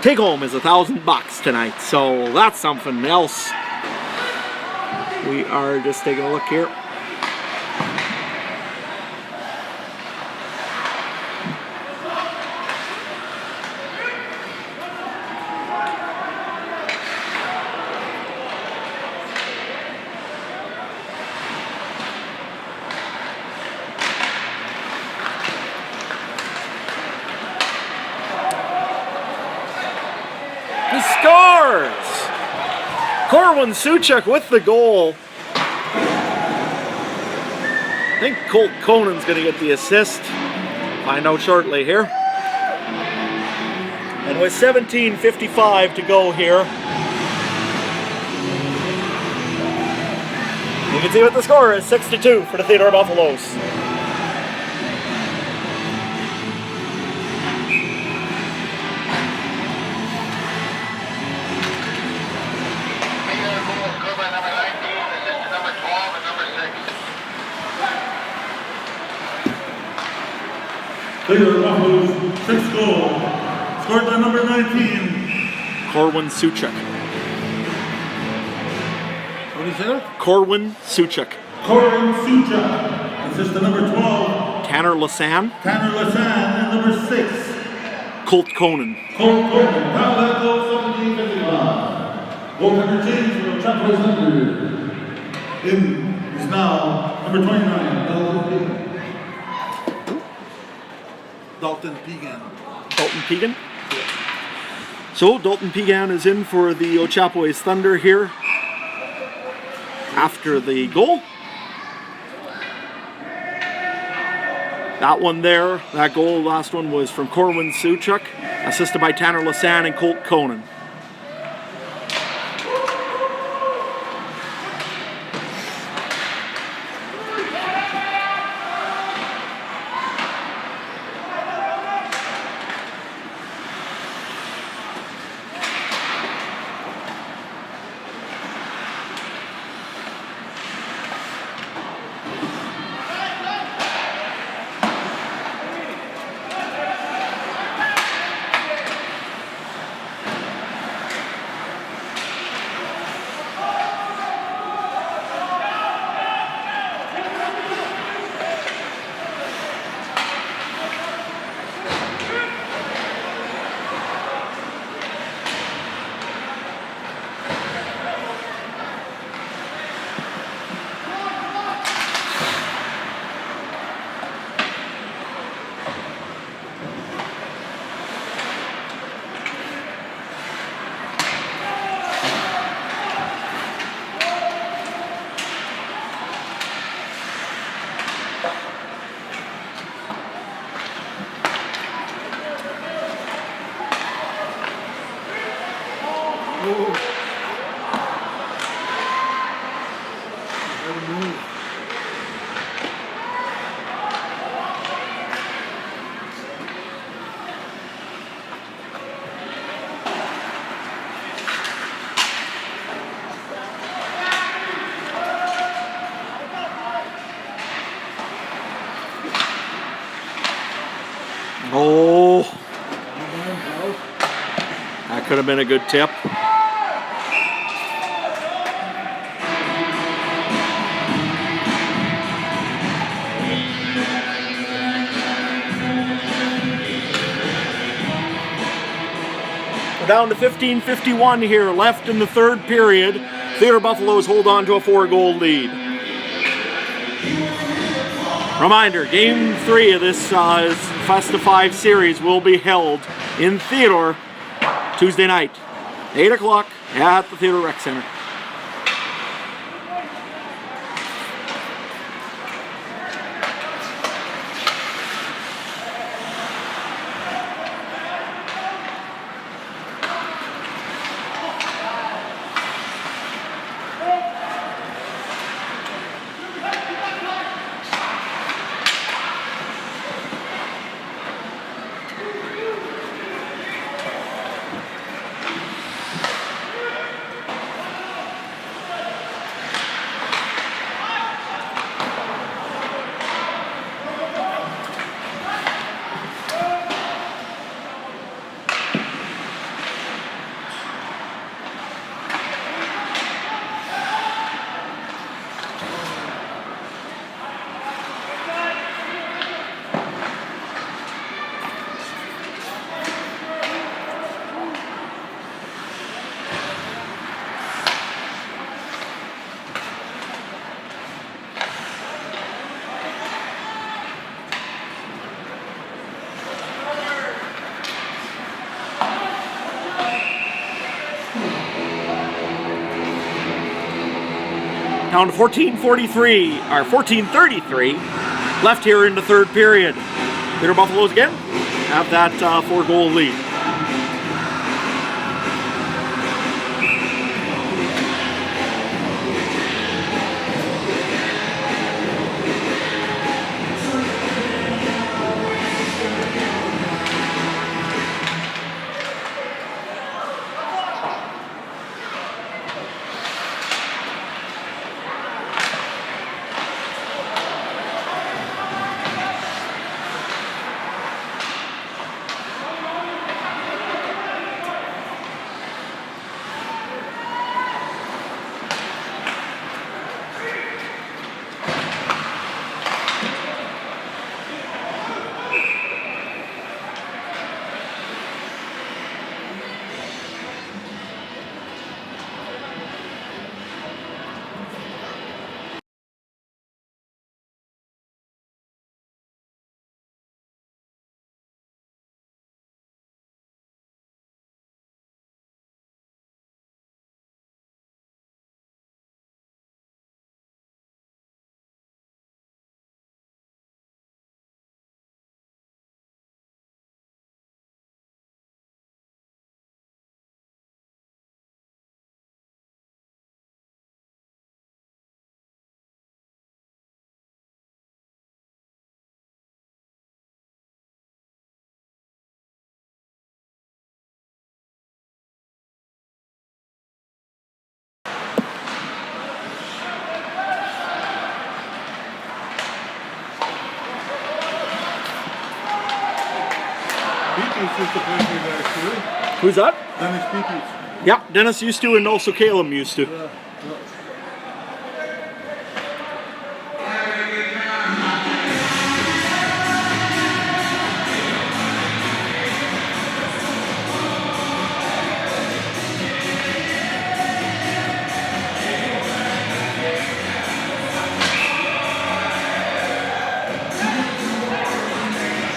Take home is $1,000 tonight, so that's something else. We are just taking a look here. He scores! Corwin Suchuk with the goal. I think Colt Conan's going to get the assist. Find out shortly here. And with 17:55 to go here, you can see what the score is, 6-2 for the Theodore Buffaloes. Theodore Buffaloes, 6th goal, scored by number 19. Corwin Suchuk. What did you say? Corwin Suchuk. Corwin Suchuk. Assist to number 12. Tanner Lasan. Tanner Lasan, and number 6. Colt Conan. Colt Conan. Now that goal 17:55. Goaltender change for Ochapowace Thunder. In is now number 29. Dalton Pegan. Dalton Pegan? So Dalton Pegan is in for the Ochapowace Thunder here after the goal. That one there, that goal, last one was from Corwin Suchuk, assisted by Tanner Lasan and Colt Conan. Oh, that could have been a good tip. We're down to 15:51 here, left in the third period. Theodore Buffaloes hold on to a 4-goal lead. Reminder, Game 3 of this Festa 5 series will be held in Theodore Tuesday night, 8 o'clock at the Theodore Rec Center. Down to 14:33 left here in the third period. Theodore Buffaloes again have that 4-goal lead. Peepers used to play for you guys too. Who's that? Dennis Peepers. Yeah, Dennis used to, and also Caleb used to. Yeah.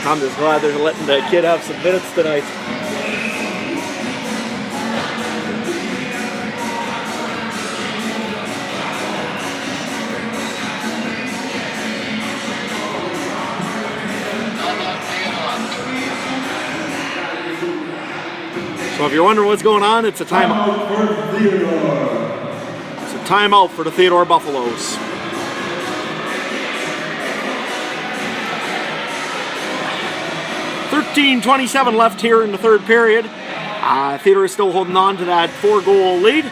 I'm just glad they're letting the kid have some minutes tonight. So if you're wondering what's going on, it's a timeout. Timeout for Theodore. It's a timeout for the Theodore Buffaloes. .27 left here in the third period. Theodore is still holding on to that 4-goal lead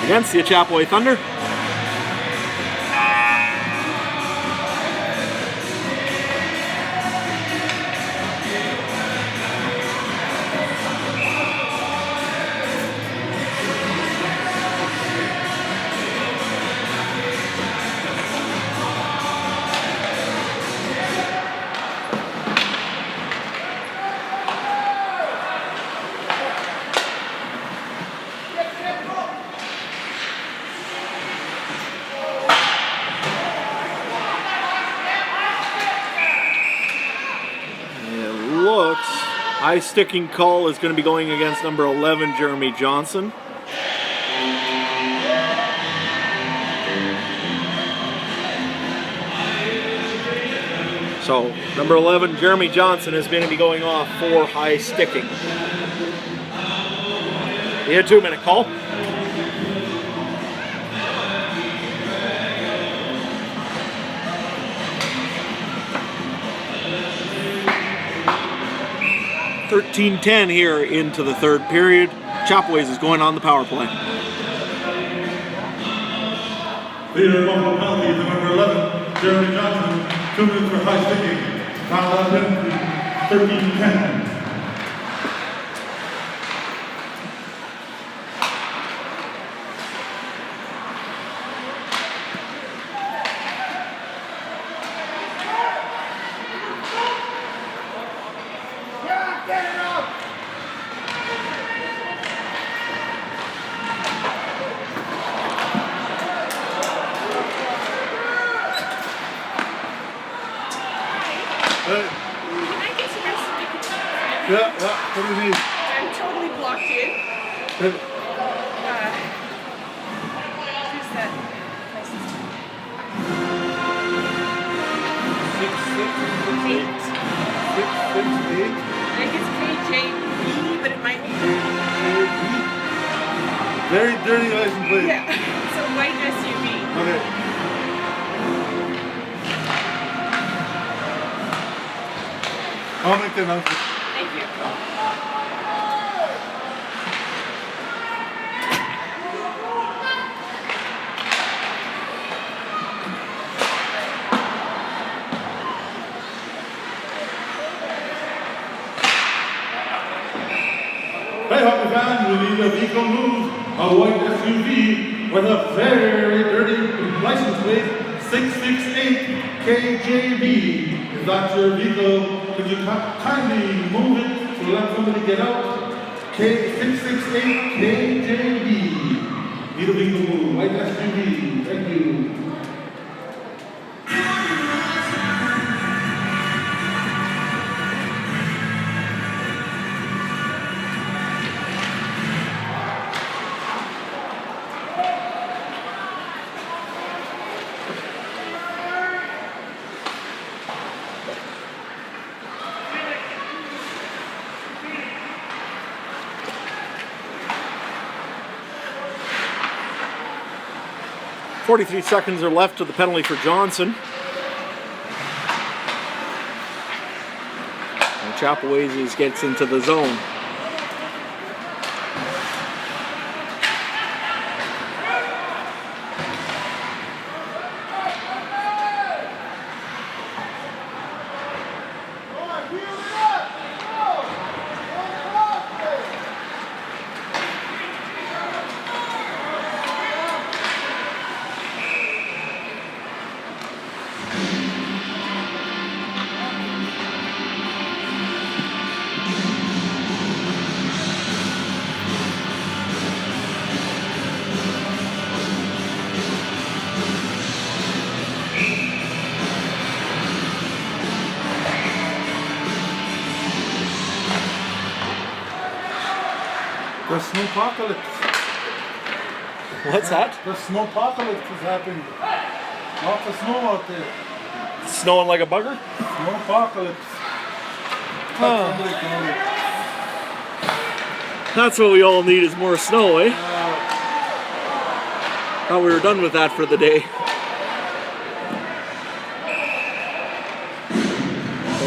against the Ochapowace Thunder. High sticking call is going to be going against number 11, Jeremy Johnson. So, number 11, Jeremy Johnson is going to be going off for high sticking. A 2-minute call. .13-10 here into the third period. Ochapowace is going on the power play. Theodore Buffalo penalty to number 11, Jeremy Johnson. 2 minutes for high sticking. Foul out penalty, 13-10. Yeah, what do you need? I'm totally blocked in. Who's that? My sister. 6, 6, 8. I think it's KJB, but it might be. Very dirty license plate. Yeah. So white SUV. Okay. I'll make the announcement. Thank you. 'Hey, hockey fans, we need a vehicle move. A white SUV with a very dirty license plate, 668 KJB. If that's your vehicle, could you kindly move it to let somebody get out? K668 KJB. Need a vehicle move, white SUV. Thank you. .43 seconds are left to the penalty for Johnson. And Ochapowace gets into the zone. The snowpocalypse. What's that? The snowpocalypse is happening. Lots of snow out there. Snowing like a bugger? Snowpocalypse. Oh. Somebody called it. That's what we all need is more snow, eh? Thought we were done with that for the day.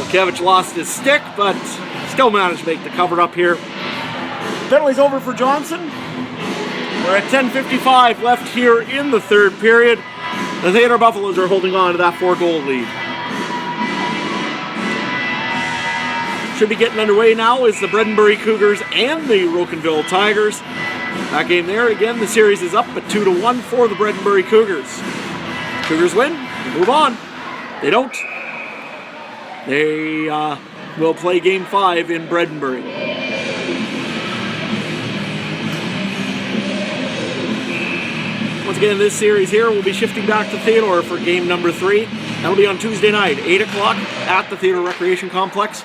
Ochapowace lost his stick, but still managed to make the cover up here. Penalty's over for Johnson. We're at 10:55 left here in the third period. The Theodore Buffaloes are holding on to that 4-goal lead. Should be getting underway now is the Bredenbury Cougars and the Rocanville Tigers. That game there, again, the series is up at 2-1 for the Bredenbury Cougars. Cougars win, move on. They don't. They will play Game 5 in Bredenbury. Once again, this series here will be shifting back to Theodore for game number 3. That'll be on Tuesday night, 8 o'clock at the Theodore Recreation Complex.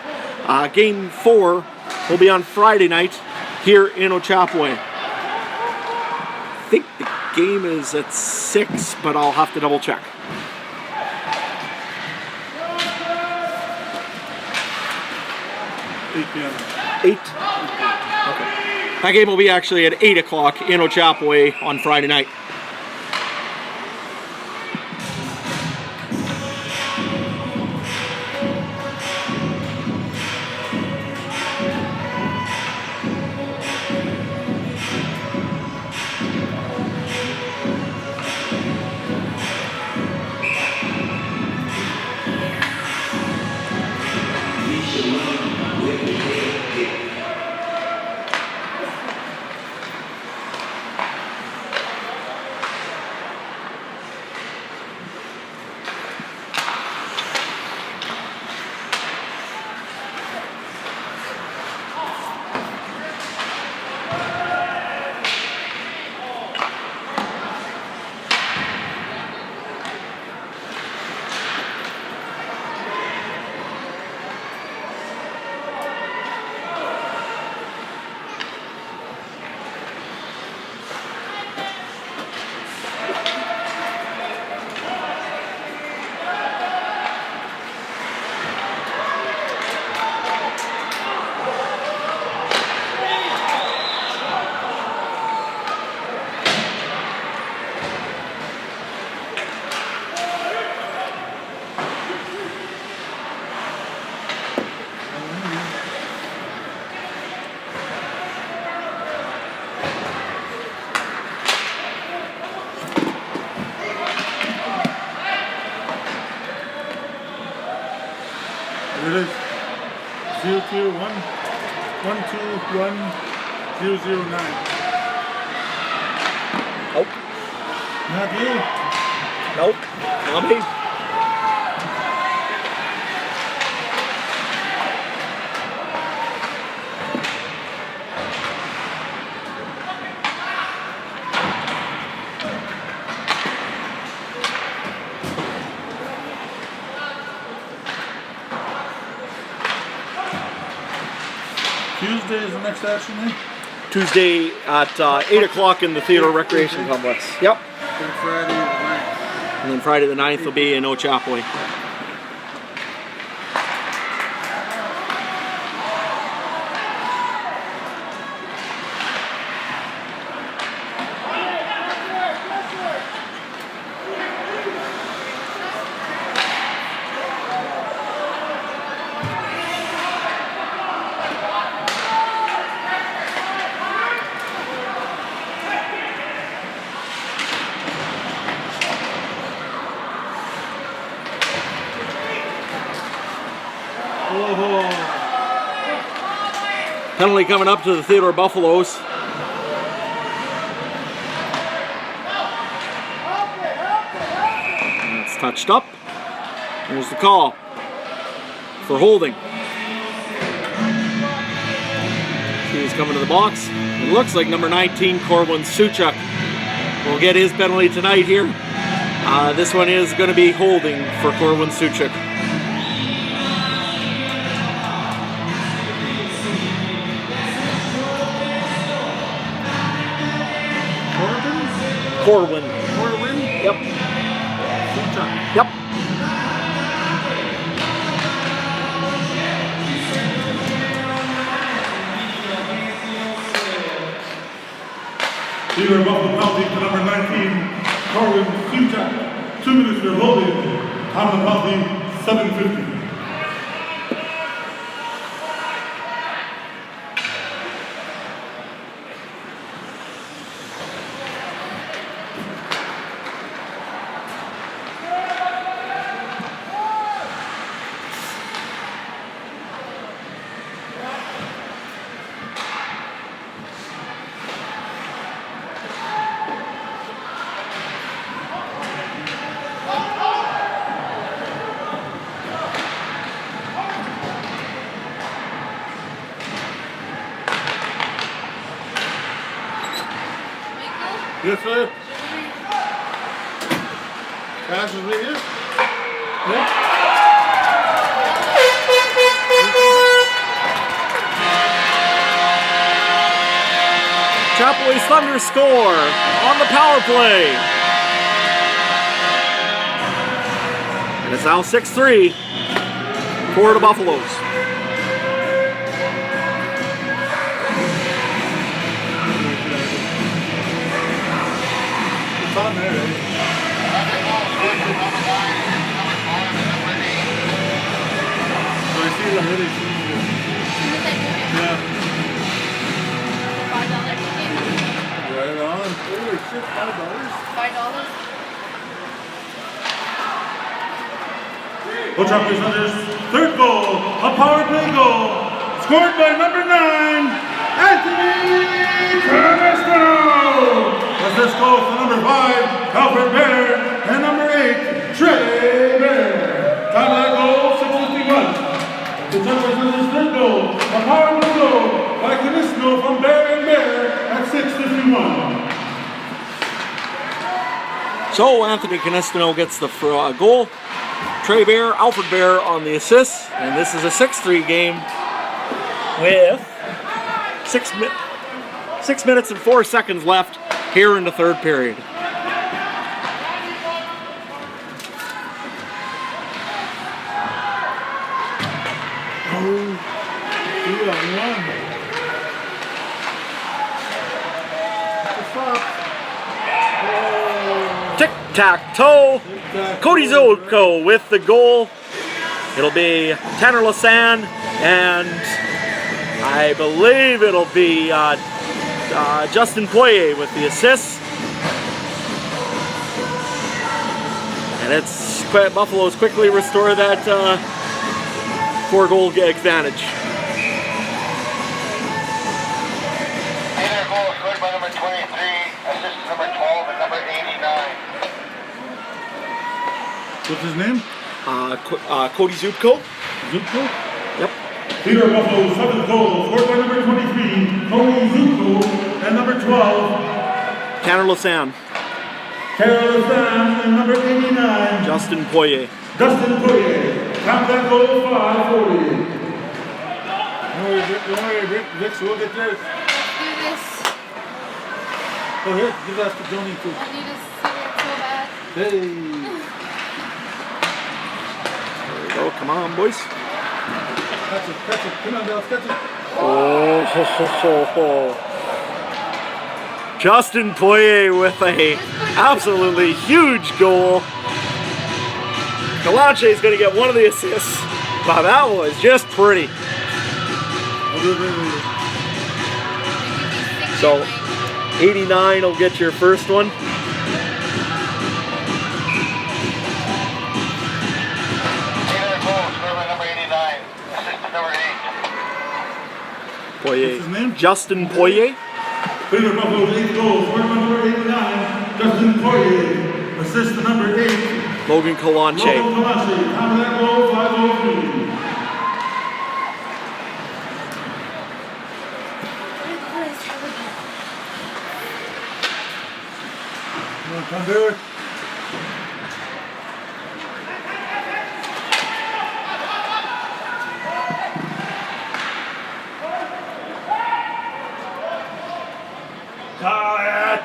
Game 4 will be on Friday night here in Ochapowace. I think the game is at 6, but I'll have to double check. Eight? Okay. That game will be actually at 8 o'clock in Ochapowace on Friday night. Here it is. 021-121-009. Nope. Not you. Nope. Not me. Tuesday is the next action day? Tuesday at 8 o'clock in the Theodore Recreation Complex. Yep. Then Friday the 9th. And then Friday the 9th will be in Ochapowace. Penalty coming up to the Theodore Buffaloes. And it's touched up. Here's the call for holding. He's coming to the box. It looks like number 19, Corwin Suchuk, will get his penalty tonight here. This one is going to be holding for Corwin Suchuk. Corwin. Corwin. Yep. Suchak. Yep. Theodore Buffalo penalty to number 19, Corwin Suchak. 2 minutes for holding. Time of the penalty, 7:50. Yes, sir. Cash is right here. Yeah. Ochapowace Thunder score on the power play. And it's now 6-3 for the Buffaloes. It's on there, right? So I see it already. Yeah. Right on. Holy shit, $5? Ochapowace Thunder's third goal, a power play goal, scored by number 9, Anthony Canestro. Assist goal to number 5, Alfred Bear, and number 8, Trey Bear. Time of that goal, 6:51. The Ochapowace Thunder's third goal, a power play goal by Canestro from Bear and Bear at 6:51. So Anthony Canestro gets the goal. Trey Bear, Alfred Bear on the assist, and this is a 6-3 game with 6 minutes and 4 seconds left here in the third period. Oh, 2-1. What's up? Tic-tac-toe. Cody Zolko with the goal. It'll be Tanner Lasan, and I believe it'll be Justin Poirier with the assist. And it's Buffalo's quickly restore that 4-goal advantage. Theodore goal scored by number 23, assist to number 12 and number 89. What's his name? Cody Zubko. Zuko? Yep. Theodore Buffalo's seventh goal, scored by number 23, Cody Zuko, and number 12, Tanner Lasan. Carol Sam, and number 89, Justin Poirier. Dustin Poirier. Count that goal, 5:40. Don't worry, Vic, we'll get yours. Do this. Oh, here, give that to Joni too. I need to see it so bad. Hey. There we go. Come on, boys. Catch it. Come on, Dallas, catch it. Oh, ho, ho, ho, ho. Justin Poirier with a absolutely huge goal. Galanche is going to get one of the assists. Wow, that was just pretty. So, 89 will get your first one. Theodore goal scored by number 89, assist to number 8. Poirier. What's his name? Justin Poirier. Theodore Buffalo's 8th goal, scored by number 89, Dustin Poirier. Assist to number 8, Logan Galanche. Logan Kalashi. Time of that goal, 5:03. Come do it. Call it.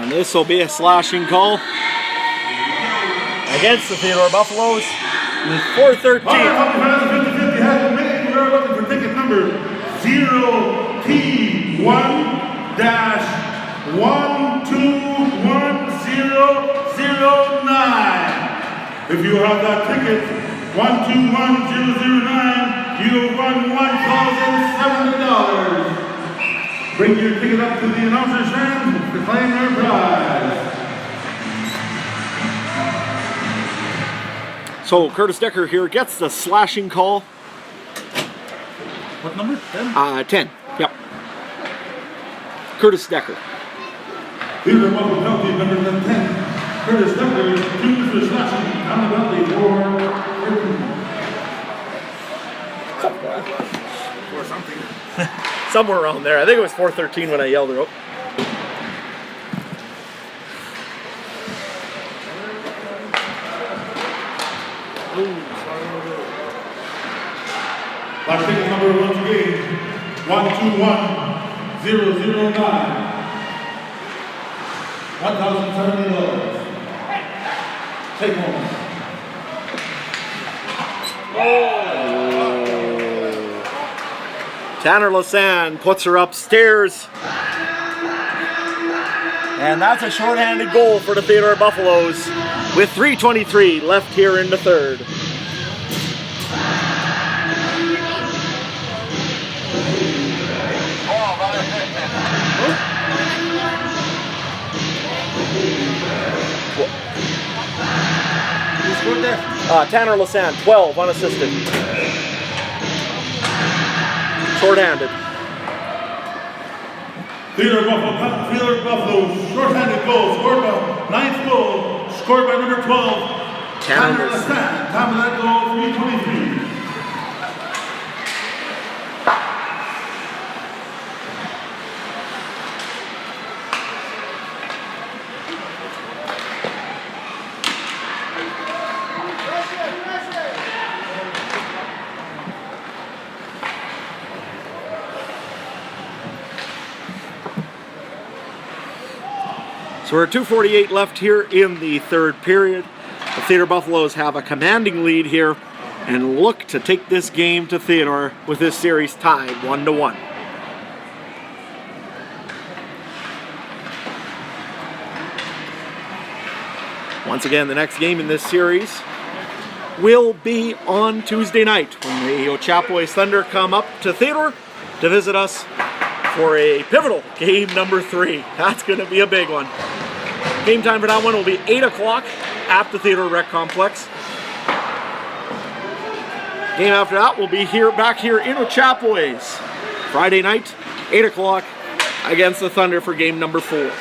And this will be a slashing call against the Theodore Buffaloes. With 4:13. Hockey fans, 50-50 has been made. We are looking for ticket number 0T1-1210009. If you have that ticket, 121009, you'll won $1,070. Bring your ticket up to the announcer's stand to claim your prize. So Curtis Decker here gets the slashing call. What number? 10? 10. Yep. Curtis Decker. Theodore Buffalo penalty number 10. Curtis Decker, 2 for slashing on the penalty for 13. Or something. Somewhere around there. I think it was 4:13 when I yelled it out. Last ticket number once again, 121009. $1,070. Take home. Tanner Lassane puts her upstairs. And that's a shorthanded goal for the Theodore Buffaloes with 3:23 left here in the third. Who scored there? Tanner Lassane, 12 unassisted. Shorthanded. Theodore Buffalo, short-handed goal, scored by 9th goal, scored by number 12, Tanner Lassane. Time of that goal, 3:23. So we're at 2:48 left here in the third period. The Theodore Buffaloes have a commanding lead here and look to take this game to Theodore with this series tied 1-1. Once again, the next game in this series will be on Tuesday night when the Ochapowace Thunder come up to Theodore to visit us for a pivotal game number 3. That's going to be a big one. Game time for that one will be 8 o'clock at the Theodore Rec Complex. Game after that will be back here in Ochapowace. Friday night, 8 o'clock against the Thunder for game number 4.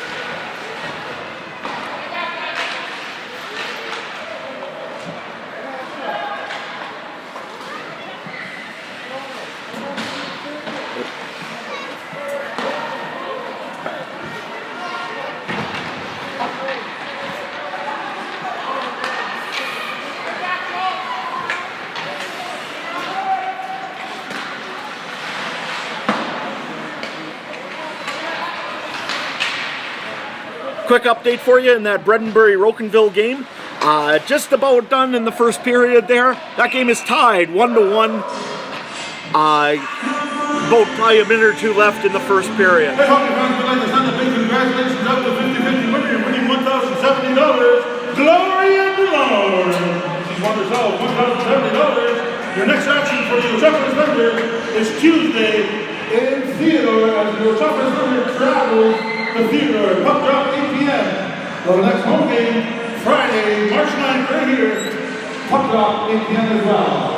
Quick update for you in that Bredenbury-Rocanville game. Just about done in the first period there. That game is tied 1-1. About probably a minute or two left in the first period. Hey, hockey fans, we'd like to send a big congratulations out to 50-50 winner, winning $1,070. Gloria Delore. She's won herself $1,070. Your next action for the Ochapowace Thunder is Tuesday in Theodore as the Ochapowace Thunder travels to Theodore. Puck drop 8 p.m. For the next home game, Friday, March 9th, right here. Puck drop 8 p.m. as well.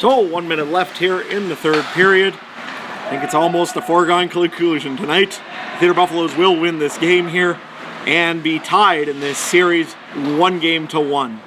So 1 minute left here in the third period. I think it's almost a foregone conclusion tonight. Theodore Buffaloes will win this game here and be tied in this series 1-1.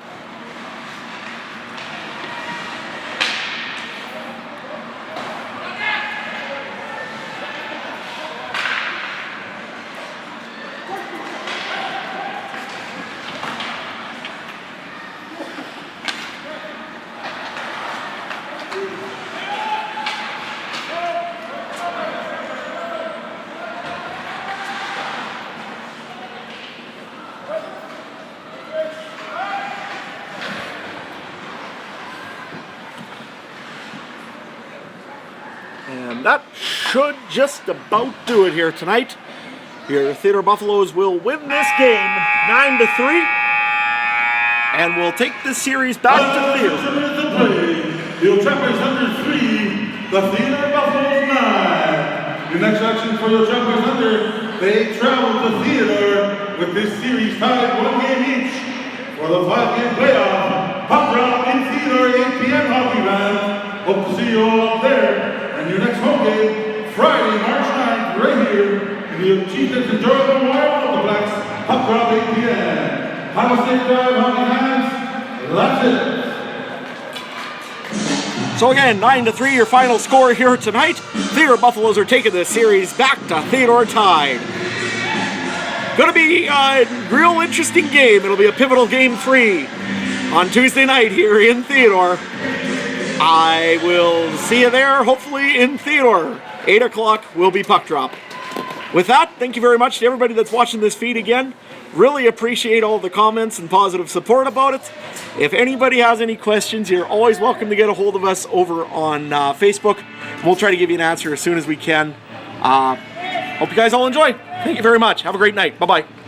And that should just about do it here tonight. Your Theodore Buffaloes will win this game 9-3, and will take this series back to Theodore. The Ochapowace Thunder 3, the Theodore Buffaloes 9. Your next action for the Ochapowace Thunder, they travel to Theodore with this series tied 1 game each for the 5-game playoff. Puck drop in Theodore, 8 p.m. hockey fans. Hope to see you all up there. And your next home game, Friday, March 9th, right here in the Chieftains Enjoyable Memorial Multiplex, puck drop 8 p.m. Final State Drive, hockey fans, that's it. So again, 9-3 your final score here tonight. Theodore Buffaloes are taking this series back to Theodore tied. Gonna be a real interesting game. It'll be a pivotal game 3 on Tuesday night here in Theodore. I will see you there, hopefully in Theodore. 8 o'clock will be puck drop. With that, thank you very much to everybody that's watching this feed again. Really appreciate all the comments and positive support about it. If anybody has any questions, you're always welcome to get a hold of us over on Facebook. We'll try to give you an answer as soon as we can. Hope you guys all enjoy. Thank you very much. Have a great night. Bye-bye.